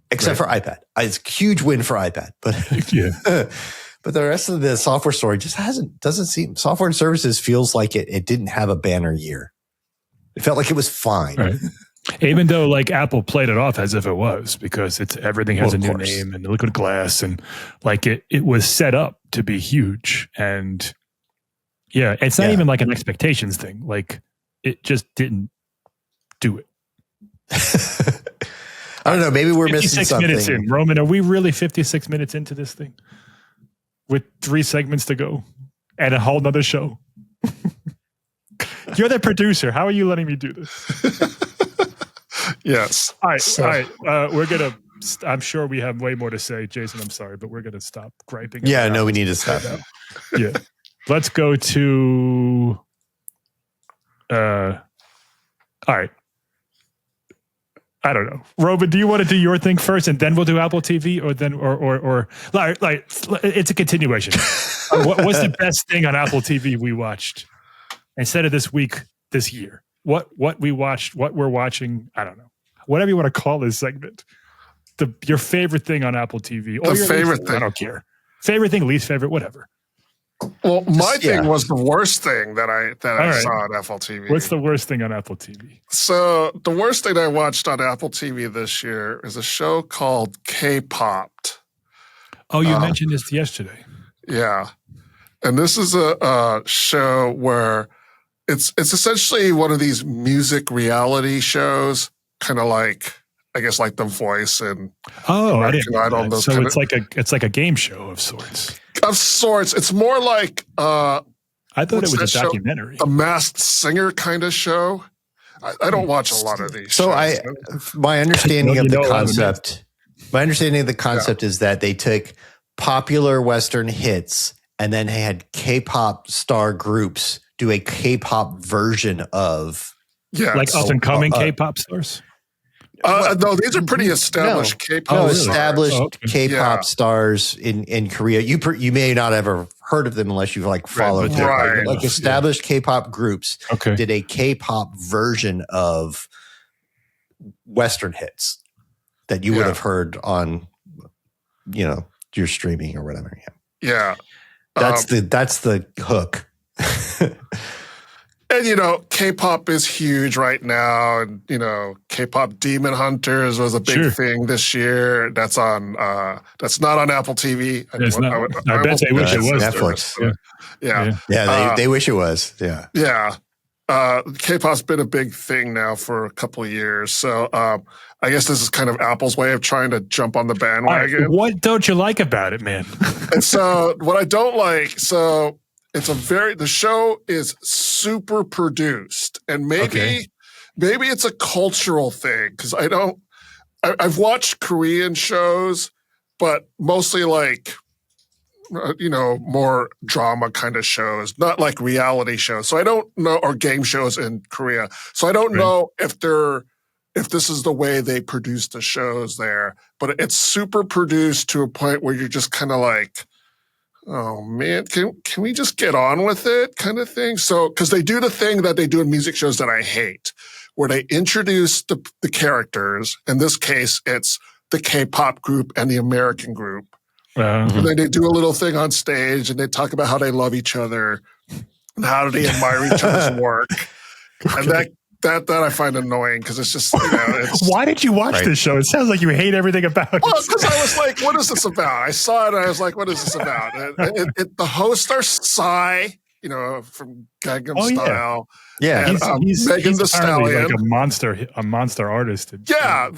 except for iPad. It's a huge win for iPad, but but the rest of the software story just doesn't seem. Software and services feels like it didn't have a banner year. It felt like it was fine. Right. Even though like Apple played it off as if it was, because everything has a new name and the liquid glass, and like it was set up to be huge. And it's not even like an expectations thing. Like it just didn't do it. I don't know. Maybe we're missing something. 56 minutes in. Roman, are we really 56 minutes into this thing with 3 segments to go and a whole nother show? You're the producer. How are you letting me do this? Yes. All right. We're going to, I'm sure we have way more to say. Jason, I'm sorry, but we're going to stop griping. Yeah, no, we need to stop. Yeah. Let's go to, all right. I don't know. Roman, do you want to do your thing first and then we'll do Apple TV, or then, or like it's a continuation. What's the best thing on Apple TV we watched instead of this year? What we watched, what we're watching, I don't know. Whatever you want to call this segment. Your favorite thing on Apple TV. Or your favorite thing. I don't care. Favorite thing, least favorite, whatever. Well, my thing was the worst thing that I saw on Apple TV. What's the worst thing on Apple TV? So the worst thing I watched on Apple TV this year is a show called K-Popped. Oh, you mentioned this yesterday. Yeah. And this is a show where it's essentially one of these music reality shows, kind of like, I guess, like The Voice and American Idol. So it's like a game show of sorts. Of sorts. It's more like I thought it was a documentary. A Masked Singer kind of show. I don't watch a lot of these shows. My understanding of the concept is that they took popular Western hits and then had K-pop star groups do a K-pop version of like up and coming K-pop stars. No, these are pretty established K-pop stars. K-pop stars in Korea. You may not have ever heard of them unless you've like followed them. Right. Like established K-pop groups did a K-pop version of Western hits that you would have heard on, your streaming or whatever. Yeah. That's the hook. And, K-pop is huge right now. And, K-pop Demon Hunters was a big thing this year. That's that's not on Apple TV. I bet they wish it was. Netflix. Yeah. They wish it was. Yeah. Yeah. K-pop's been a big thing now for a couple of years. So I guess this is kind of Apple's way of trying to jump on the bandwagon. What don't you like about it, man? And so what I don't like, the show is super produced, and maybe it's a cultural thing, because I've watched Korean shows, but mostly like, more drama kind of shows, not like reality shows. So I don't know, or game shows in Korea. So I don't know if this is the way they produce the shows there, but it's super produced to a point where you're just kind of like, oh man, can we just get on with it, kind of thing? So, because they do the thing that they do in music shows that I hate, where they introduce the characters. In this case, it's the K-pop group and the American group. And then they do a little thing on stage and they talk about how they love each other and how do they admire each other's work. And that I find annoying because it's just, it's, Why did you watch this show? It sounds like you hate everything about it. well, because I was like, what is this about? I saw it and I was like, what is this about? The hosts are Psy, from Gangnam Style. Yeah. And, he's Megan Thee Stallion. Like a monster artist. Yeah.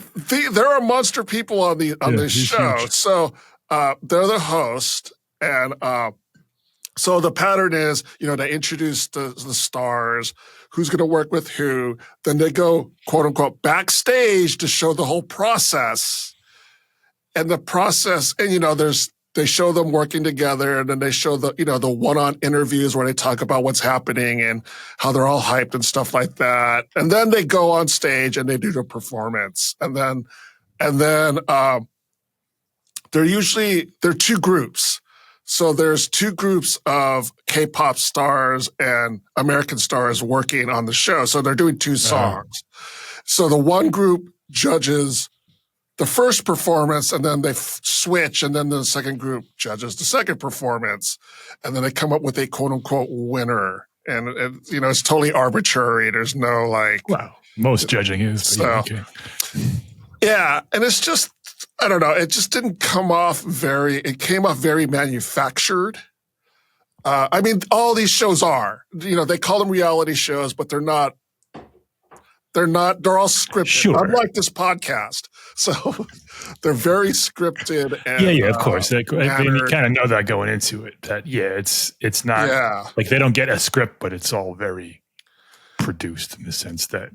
There are monster people on this show. Huge. So they're the host. And so the pattern is, they introduce the stars, who's going to work with who. Then they go, quote unquote, backstage to show the whole process. And the process, and they show them working together, and then they show the one-on interviews where they talk about what's happening and how they're all hyped and stuff like that. And then they go on stage and they do the performance. And then they're two groups. So there's two groups of K-pop stars and American stars working on the show. So they're doing two songs. So the one group judges the first performance, and then they switch, and then the second group judges the second performance, and then they come up with a quote-unquote winner. And it's totally arbitrary. There's no Wow. Most judging is. So, okay. Yeah, and it's just, I don't know. It just didn't come off it came off very manufactured. I mean, all these shows are, they call them reality shows, but they're not, they're all scripted. Sure. Unlike this podcast. So they're very scripted. And, Yeah, of course. You kind of know that going into it. That, it's not like they don't get a script, but it's all very produced in the sense that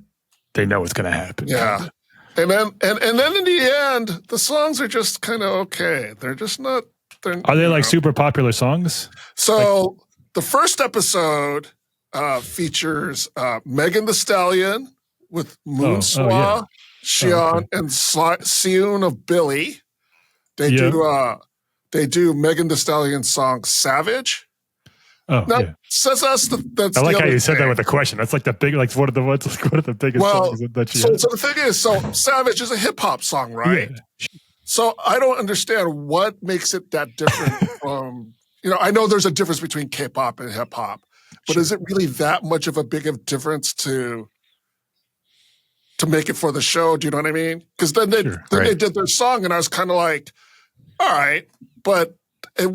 they know it's going to happen. Yeah. And then in the end, the songs are just kind of okay. They're just not. Are they like super popular songs? So the first episode features Megan Thee Stallion with Moon Swa, Xion, and Seun of Billy. They do Megan Thee Stallion's song "Savage." Oh, now, says us that's I like the how you other said thing. that with a question. That's like the big, what are the biggest songs that she has? So the thing is, Savage is a hip hop song, right? Yeah. So I don't understand what makes it that different from, I know there's a difference between K-pop and hip hop, but is it really that much of a big of difference to make it for the show? Do you know what I mean? Because then they did their song, and I was kind of like, all right, but it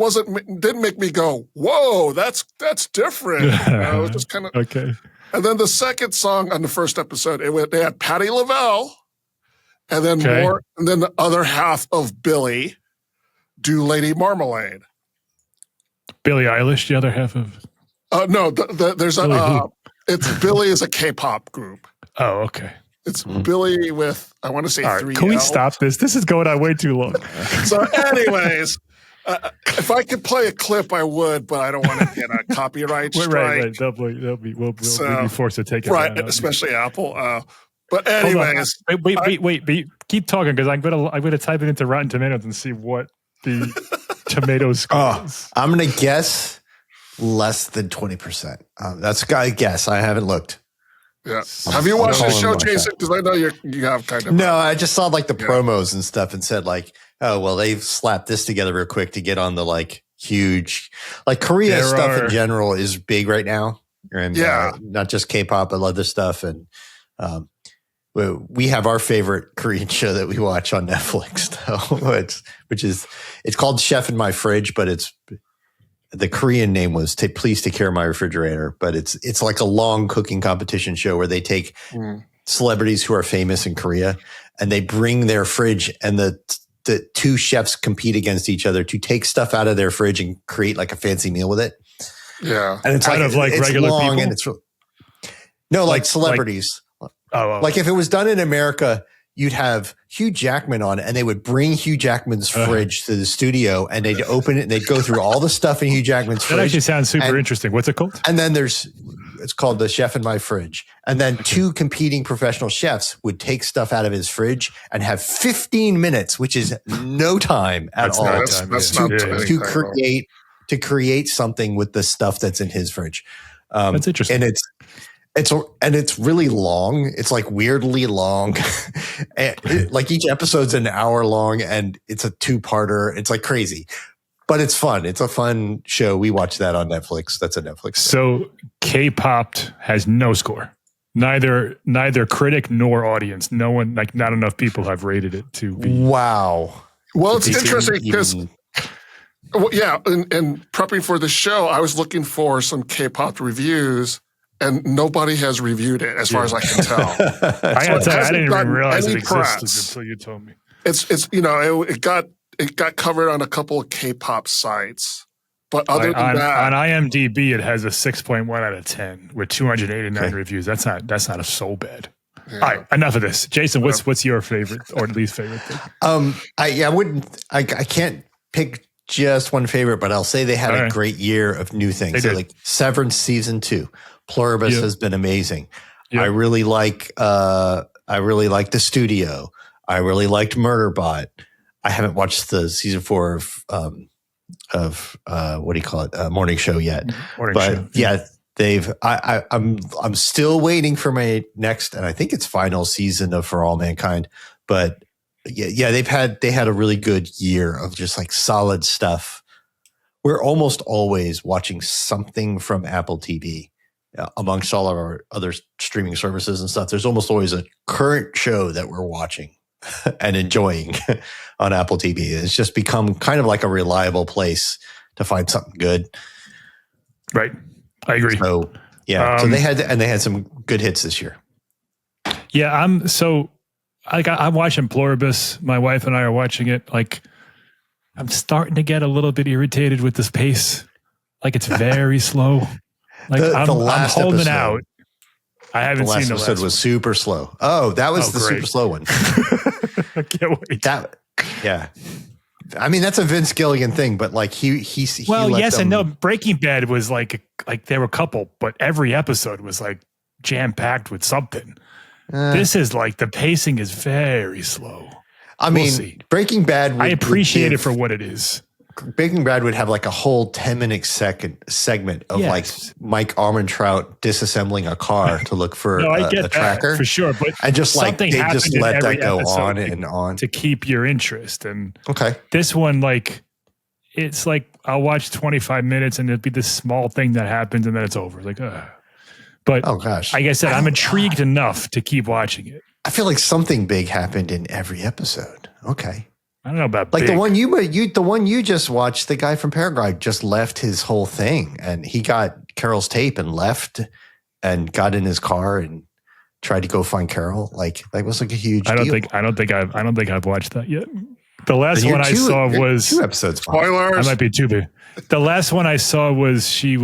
didn't make me go, whoa, that's different. It was just kind of okay. And then the second song on the first episode, they had Patti LaBelle, and then and then the other half of Billy do Lady Marmalade. Billie Eilish, the other half of. No, there's it's Billy is a K-pop group. Oh, okay. It's Billy with, I want to say, all right, 3 can we L's. stop this? This is going on way too long. So anyways, if I could play a clip, I would, but I don't want to get a copyright strike. Right. We'll be forced to take it. Right, down. especially Apple. But anyways. Wait. Keep talking, because I'm gonna type it into Rotten Tomatoes and see what the tomato score is. I'm going to guess less than 20%. That's a guess. I haven't looked. Yeah. Have you watched the show, Jason? Because I know you have kind of. No, I just saw the promos and stuff and said oh, well, they've slapped this together real quick to get on the huge, Korea stuff in general is big right now. And not just K-pop, but other stuff. And we have our favorite Korean show that we watch on Netflix, though, it's called Chef in My Fridge, but the Korean name was Please Take Care of My Refrigerator. But it's like a long cooking competition show where they take celebrities who are famous in Korea and they bring their fridge, and the two chefs compete against each other to take stuff out of their fridge and create a fancy meal with it. Yeah. And it's it's regular long people? and it's celebrities. Like if it was done in America, you'd have Hugh Jackman on, and they would bring Hugh Jackman's fridge to the studio, and they'd open it and they'd go through all the stuff in Hugh Jackman's fridge. That actually sounds super interesting. What's it called? And then it's called The Chef in My Fridge. And then two competing professional chefs would take stuff out of his fridge and have 15 minutes, which is no time at all, to create something with the stuff that's in his fridge. That's interesting. And it's really long. It's weirdly long. Each episode's an hour long, and it's a 2-parter. It's crazy, but it's fun. It's a fun show. We watch that on Netflix. That's a Netflix show. So K-pop has no score. neither critic nor audience. No one, like not enough people have rated it to be. Wow. Well, it's interesting because, and prepping for the show, I was looking for some K-pop reviews, and nobody has reviewed it, as far as I can tell. I gotta tell you, I didn't even realize it existed until you told me. It got covered on a couple of K-pop sites, but other than that, on IMDb, it has a 6.1 out of 10 with 289 reviews. That's not so bad. Yeah. All right, enough of this. Jason, what's your favorite or least favorite thing? I can't pick just one favorite, but I'll say they had a great year of new things. So like Severance season 2, Pluribus has been amazing. Yep. I really like The Studio. I really liked Murderbot. I haven't watched the season 4 of what do you call it, Morning Show yet. I'm still waiting for my next, and I think it's final season of For All Mankind. But they had a really good year of just like solid stuff. We're almost always watching something from Apple TV amongst all of our other streaming services and stuff. There's almost always a current show that we're watching and enjoying on Apple TV. It's just become kind of like a reliable place to find something good. Right. I agree. So so they had some good hits this year. Yeah, I'm watching Pluribus. My wife and I are watching it. Like, I'm starting to get a little bit irritated with this pace. Like, it's very slow. Like, I'm holding episode, out. I haven't seen the last episode. Was super slow. Oh, that was the super slow one. I can't wait. I mean, that's a Vince Gilligan thing, but like he yes and no. Breaking Bad was like there were a couple, but every episode was like jam packed with something. This is like the pacing is very slow. I mean, Breaking Bad. I appreciate it for what it is. Breaking Bad would have like a whole 10-minute segment of like Mike Armentrout disassembling a car to look for a tracker for sure. But and just like they just let that go on and on to keep your interest. And this one, like, it's like I'll watch 25 minutes and it'll be this small thing that happens and then it's over. Like, but oh gosh, like I said, I'm intrigued enough to keep watching it. I feel like something big happened in every episode. Okay. I don't know about like big. the one you just watched. The guy from Paraguay just left his whole thing, and he got Carol's tape and left, and got in his car and tried to go find Carol. Like that was like a huge. I don't think I've watched that yet. The last one I saw was 2 episodes. Spoilers. I might be too big. The last one I saw was she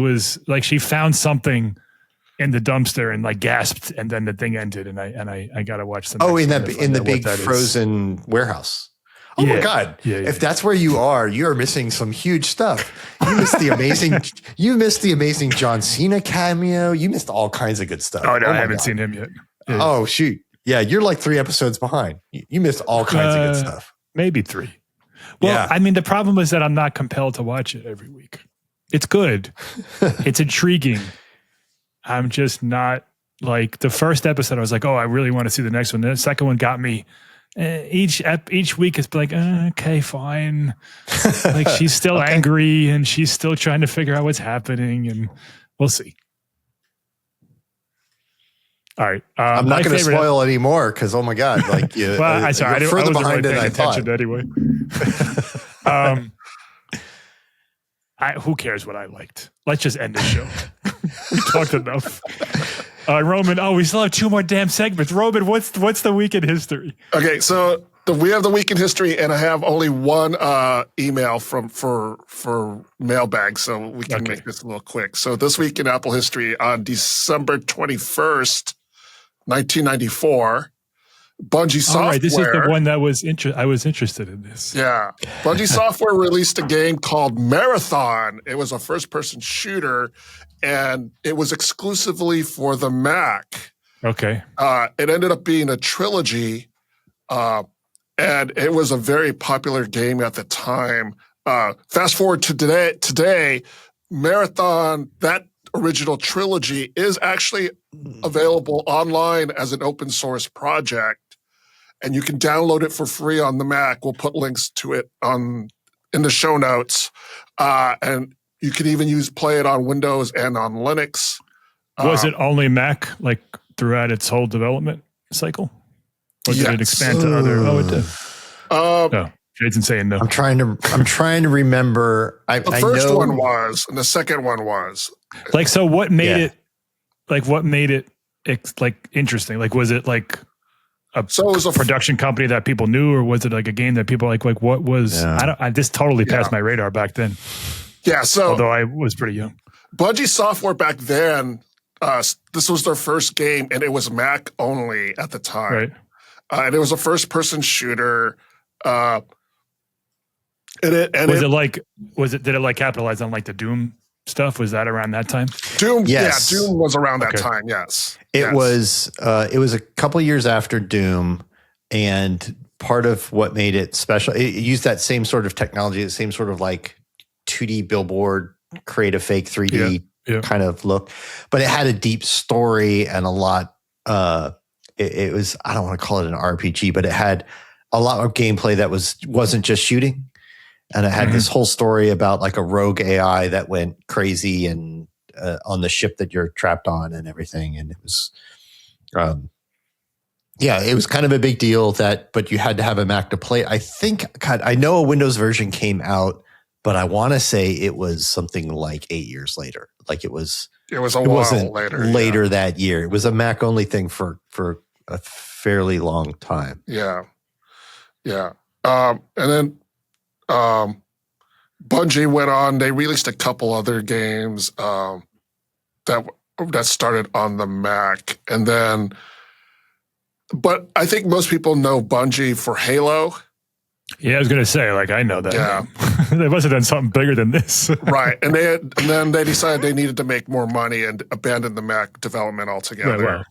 found something in the dumpster and like gasped, and then the thing ended, and I got to watch the. Oh, in the big frozen warehouse. Oh my God! If that's where you are missing some huge stuff. You missed the amazing John Cena cameo. You missed all kinds of good stuff. Oh no, I haven't seen him yet. Yeah. Oh shoot! Yeah, you're like 3 episodes behind. You missed all kinds of good stuff. Maybe 3. Well, I mean, the problem is that I'm not compelled to watch it every week. It's good. It's intriguing. I'm just not like the first episode. I was like, oh, I really want to see the next one. The second one got me. Each week it's like, okay, fine. Like she's still angry and she's still trying to figure out what's happening, and we'll see. All right, I'm not going to spoil anymore because oh my God, like well, I'm sorry, you're further behind really than I thought. Anyway, who cares what I liked? Let's just end the show. We talked enough. Roman, we still have 2 more damn segments. Roman, what's the week in history? Okay, so we have the week in history, and I have only one email for Mailbag, so we can make this a little quick. So this week in Apple history, on December 21st, 1994, Bungie Software. All right, this is the one that I was interested in this. Yeah. Bungie Software released a game called Marathon. It was a first-person shooter, and it was exclusively for the Mac. Okay. It ended up being a trilogy, and it was a very popular game at the time. Fast forward to today, Marathon, that original trilogy, is actually available online as an open source project, and you can download it for free on the Mac. We'll put links to it in the show notes, and you can even play it on Windows and on Linux. Was it only Mac? Like throughout its whole development cycle? Or did it Yes. expand to other? Oh, it did. No, Jason's saying no. I'm trying to remember. The first one was, and the second one was. Like, so what made it? Like, what made it like interesting? Like, was it like a production company that people knew, or was it like a game that people like what was? Yeah. I this totally passed my radar back then. Yeah. So although I was pretty young, Bungie software back then. This was their first game, and it was Mac only at the time. Right. And it was a first-person shooter. Did it like capitalize on like the Doom stuff? Was that around that time? Doom, yes. Yeah, Doom was around that time. Yes, it was. It was a couple years after Doom, and part of what made it special, it used that same sort of technology, the same sort of like 2D billboard, create a fake 3D kind of look, but it had a deep story and a lot. It was, I don't want to call it an RPG, but it had a lot of gameplay that wasn't just shooting. And it had this whole story about like a rogue AI that went crazy and on the ship that you're trapped on and everything. And it was, it was kind of a big deal but you had to have a Mac to play. I think, God, I know a Windows version came out, but I want to say it was something like 8 years later. Like it wasn't later that year. It was a Mac only thing for a fairly long time. Yeah. Yeah. And then Bungie went on, they released a couple other games that started on the Mac. And then, but I think most people know Bungie for Halo. Yeah, I was going to say, like, I know that. Yeah. They must have done something bigger than this. Right. And then they decided they needed to make more money and abandoned the Mac development altogether. Right, well.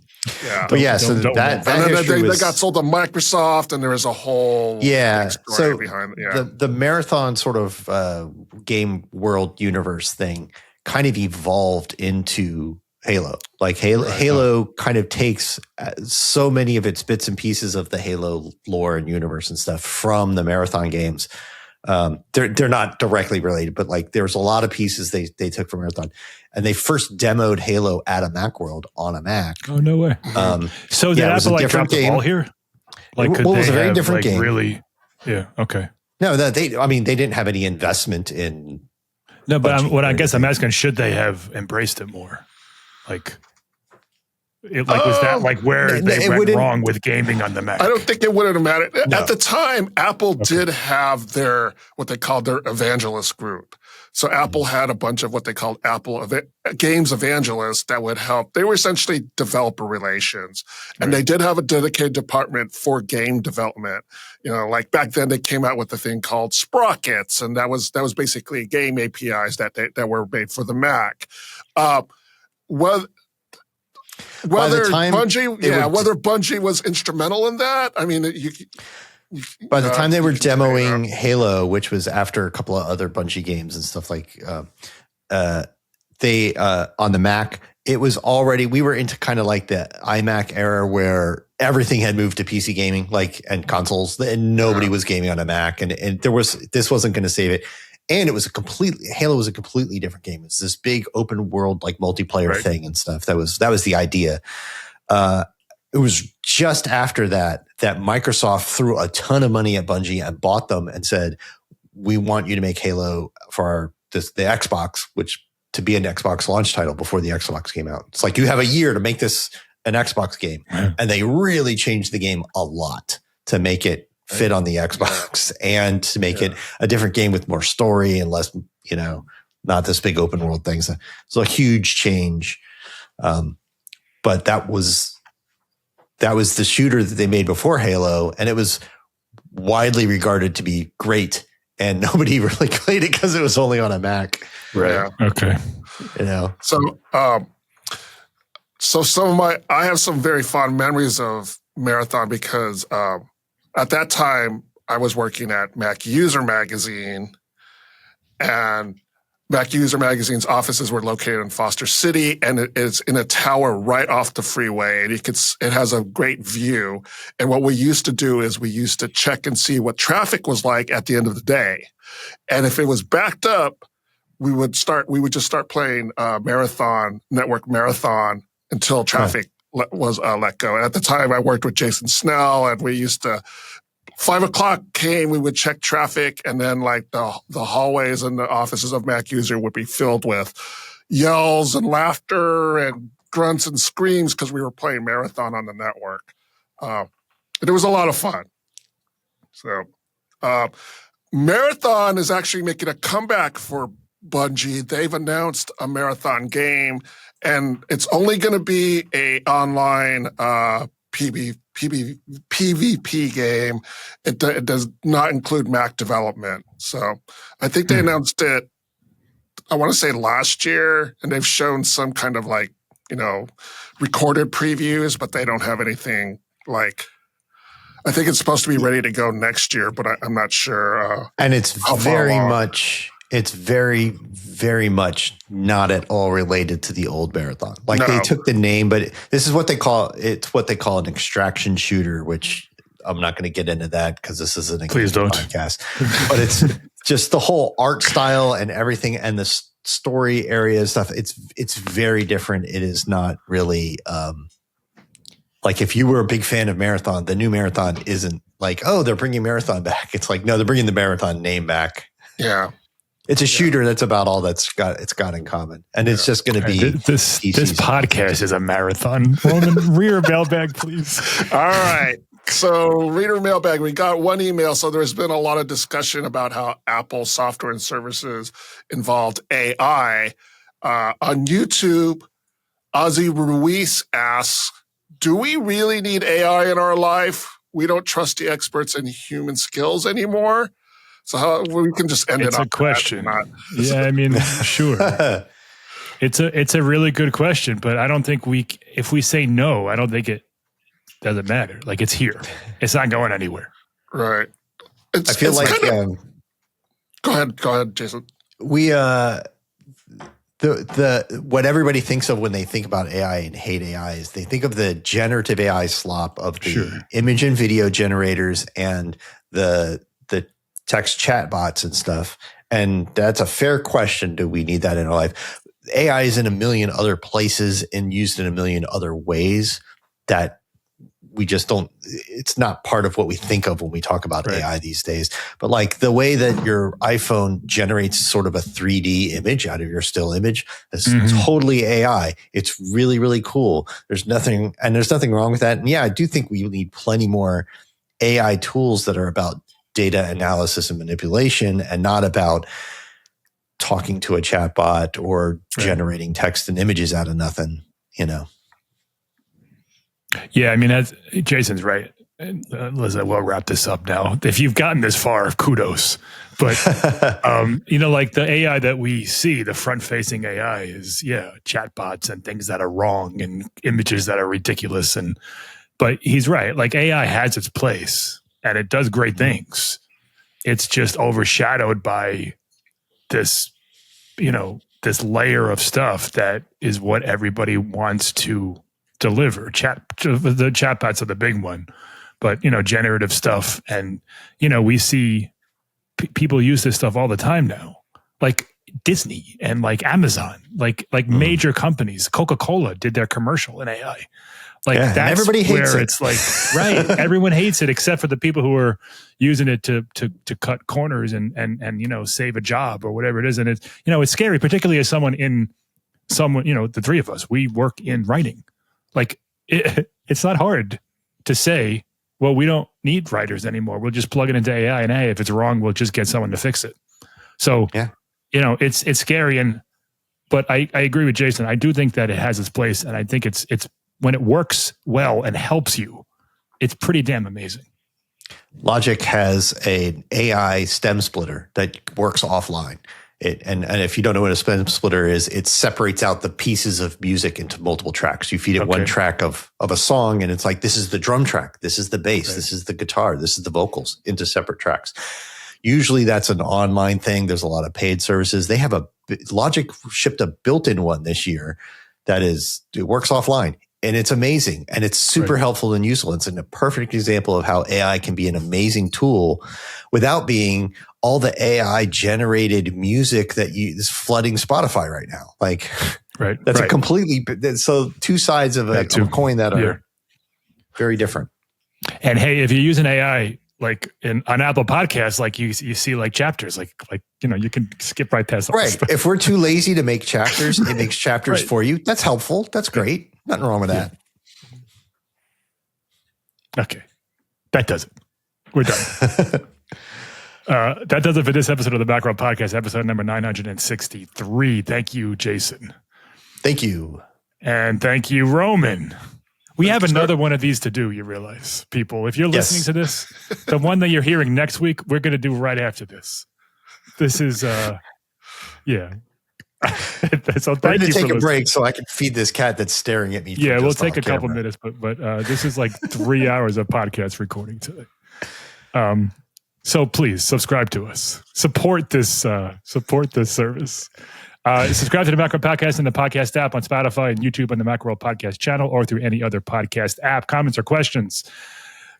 Yeah. But so that they got sold to Microsoft, and there was a whole story behind it. Yeah. The Marathon sort of game world universe thing kind of evolved into Halo. Like Halo kind of takes so many of its bits and pieces of the Halo lore and universe and stuff from the Marathon games. They're not directly related, but like there's a lot of pieces they took from Marathon, and they first demoed Halo at a Macworld on a Mac. Oh, no way! So did Apple like drop the ball here? Like, it was a very different game. Really? Yeah. Okay. No, they didn't have any investment in. No, but I guess I'm asking, should they have embraced it more? Like, was that like where they went wrong with gaming on the Mac? I don't think it would have mattered. No. At the time, Apple did have what they called their evangelist group. So Apple had a bunch of what they called Apple games evangelists that would help. They were essentially developer relations. And they did have a dedicated department for game development. You know, like back then they came out with a thing called Sprockets, and that was basically game APIs that were made for the Mac. Whether Bungie was instrumental in that, I mean, by the time they were demoing Halo, which was after a couple of other Bungie games and stuff like, they on the Mac, it was already, we were into kind of like the iMac era where everything had moved to PC gaming, like, and consoles, and nobody was gaming on a Mac, and this wasn't going to save it. And Halo was a completely different game. It's this big open world, like multiplayer thing and stuff. That was the idea. It was just after that Microsoft threw a ton of money at Bungie and bought them and said, "We want you to make Halo for the Xbox," which to be an Xbox launch title before the Xbox came out. It's like, you have a year to make this an Xbox game, and they really changed the game a lot to make it fit on the Xbox and to make it a different game with more story and less, not this big open world thing. So a huge change. But that was the shooter that they made before Halo, and it was widely regarded to be great, and nobody really played it because it was only on a Mac. Right. Yeah. Okay. So I have some very fond memories of Marathon because, at that time, I was working at Mac User Magazine, and Mac User Magazine's offices were located in Foster City, and it is in a tower right off the freeway, and it has a great view. And what we used to do is we used to check and see what traffic was like at the end of the day. And if it was backed up, we would just start playing Network Marathon until traffic let go. And at the time, I worked with Jason Snell, and we used to 5 o'clock came, we would check traffic, and then like the hallways and the offices of Mac User would be filled with yells and laughter and grunts and screams because we were playing Marathon on the network. And it was a lot of fun. So Marathon is actually making a comeback for Bungie. They've announced a Marathon game, and it's only going to be a online PvP game. It does not include Mac development. So I think they announced it, I want to say last year, and they've shown some kind of like, recorded previews, but they don't have anything like, I think it's supposed to be ready to go next year, but I'm not sure. And it's very much not at all related to the old Marathon. Like they took the name, but this is what they call an extraction shooter, which I'm not going to get into that because this isn't a podcast. But it's just the whole art style and everything and the story area stuff. It's very different. It is not really like if you were a big fan of Marathon, the new Marathon isn't like, oh, they're bringing Marathon back. It's like, no, they're bringing the Marathon name back. Yeah. It's a shooter that's about all it's got in common. And it's just going to be this podcast is a marathon. Roman, reader mailbag, please. All right. So reader mailbag, we got one email. So there's been a lot of discussion about how Apple software and services involved AI. On YouTube, Ozzy Ruiz asks, do we really need AI in our life? We don't trust the experts in human skills anymore. So we can just end it on a question. Yeah, I mean, sure. It's a really good question, but I don't think if we say no, I don't think it doesn't matter. Like it's here. It's not going anywhere. Right. I feel like go ahead, Jason. We what everybody thinks of when they think about AI and hate AI is they think of the generative AI slop of the image and video generators and the text chat bots and stuff. And that's a fair question. Do we need that in our life? AI is in a million other places and used in a million other ways that we just don't, it's not part of what we think of when we talk about AI these days. But like the way that your iPhone generates sort of a 3D image out of your still image, is totally AI. It's really, really cool. There's nothing wrong with that. And yeah, I do think we need plenty more AI tools that are about data analysis and manipulation and not about talking to a chatbot or generating text and images out of nothing, Yeah, I mean, Jason's right. We'll wrap this up now. If you've gotten this far, kudos. But, like the AI that we see, the front-facing AI is, chatbots and things that are wrong and images that are ridiculous. But he's right. Like AI has its place and it does great things. It's just overshadowed by this, this layer of stuff that is what everybody wants to deliver. The chatbots are the big one, but generative stuff, and we see people use this stuff all the time now, like Disney and like Amazon, like major companies. Coca-Cola did their commercial in AI. Like that's everybody hates where it. It's like everyone hates it except for the people who are using it to cut corners and save a job or whatever it is. And it's scary, particularly as someone the three of us, we work in writing. Like it's not hard to say, well, we don't need writers anymore. We'll just plug it into AI, and hey, if it's wrong, we'll just get someone to fix it. So, it's scary. But I agree with Jason. I do think that it has its place, and I think it's when it works well and helps you, it's pretty damn amazing. Logic has an AI stem splitter that works offline. And if you don't know what a stem splitter is, it separates out the pieces of music into multiple tracks. You feed it one track of a song, and it's like, this is the drum track, this is the bass, this is the guitar, this is the vocals, into separate tracks. Usually that's an online thing. There's a lot of paid services. Logic shipped a built-in one this year it works offline. And it's amazing, and it's super helpful and useful. It's a perfect example of how AI can be an amazing tool without being all the AI generated music that is flooding Spotify right now. Like, Right. That's a completely, so two sides of a coin that are very different. And hey, if you're using AI, like on Apple Podcasts, like you see like chapters, like, you can skip right past all this stuff. If we're too lazy to make chapters, it makes chapters for you. That's helpful. That's great. Nothing wrong with that. Okay. That does it. We're done. That does it for this episode of the Macworld Podcast, episode number 963. Thank you, Jason. Thank you. And thank you, Roman. We have another one of these to do, you realize, people. If you're listening to this, the one that you're hearing next week, we're going to do right after this. This is, So we're going to take a break so I can feed this cat that's staring at me. Yeah, we'll take a couple minutes, but this is like 3 hours of podcast recording today. So please subscribe to us. Support this service. Subscribe to the Macworld Podcast in the podcast app on Spotify and YouTube on the Macworld Podcast channel or through any other podcast app. Comments or questions,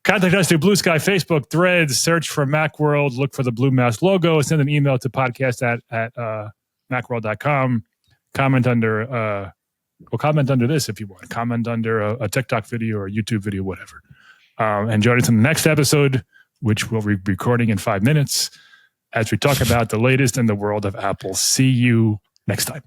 contact us through Blue Sky, Facebook, Threads. Search for Macworld. Look for the blue mouse logo. Send an email to podcast at macworld.com. Comment under this if you want. Comment under a TikTok video or a YouTube video, whatever. And join us in the next episode, which we'll be recording in 5 minutes as we talk about the latest in the world of Apple. See you next time.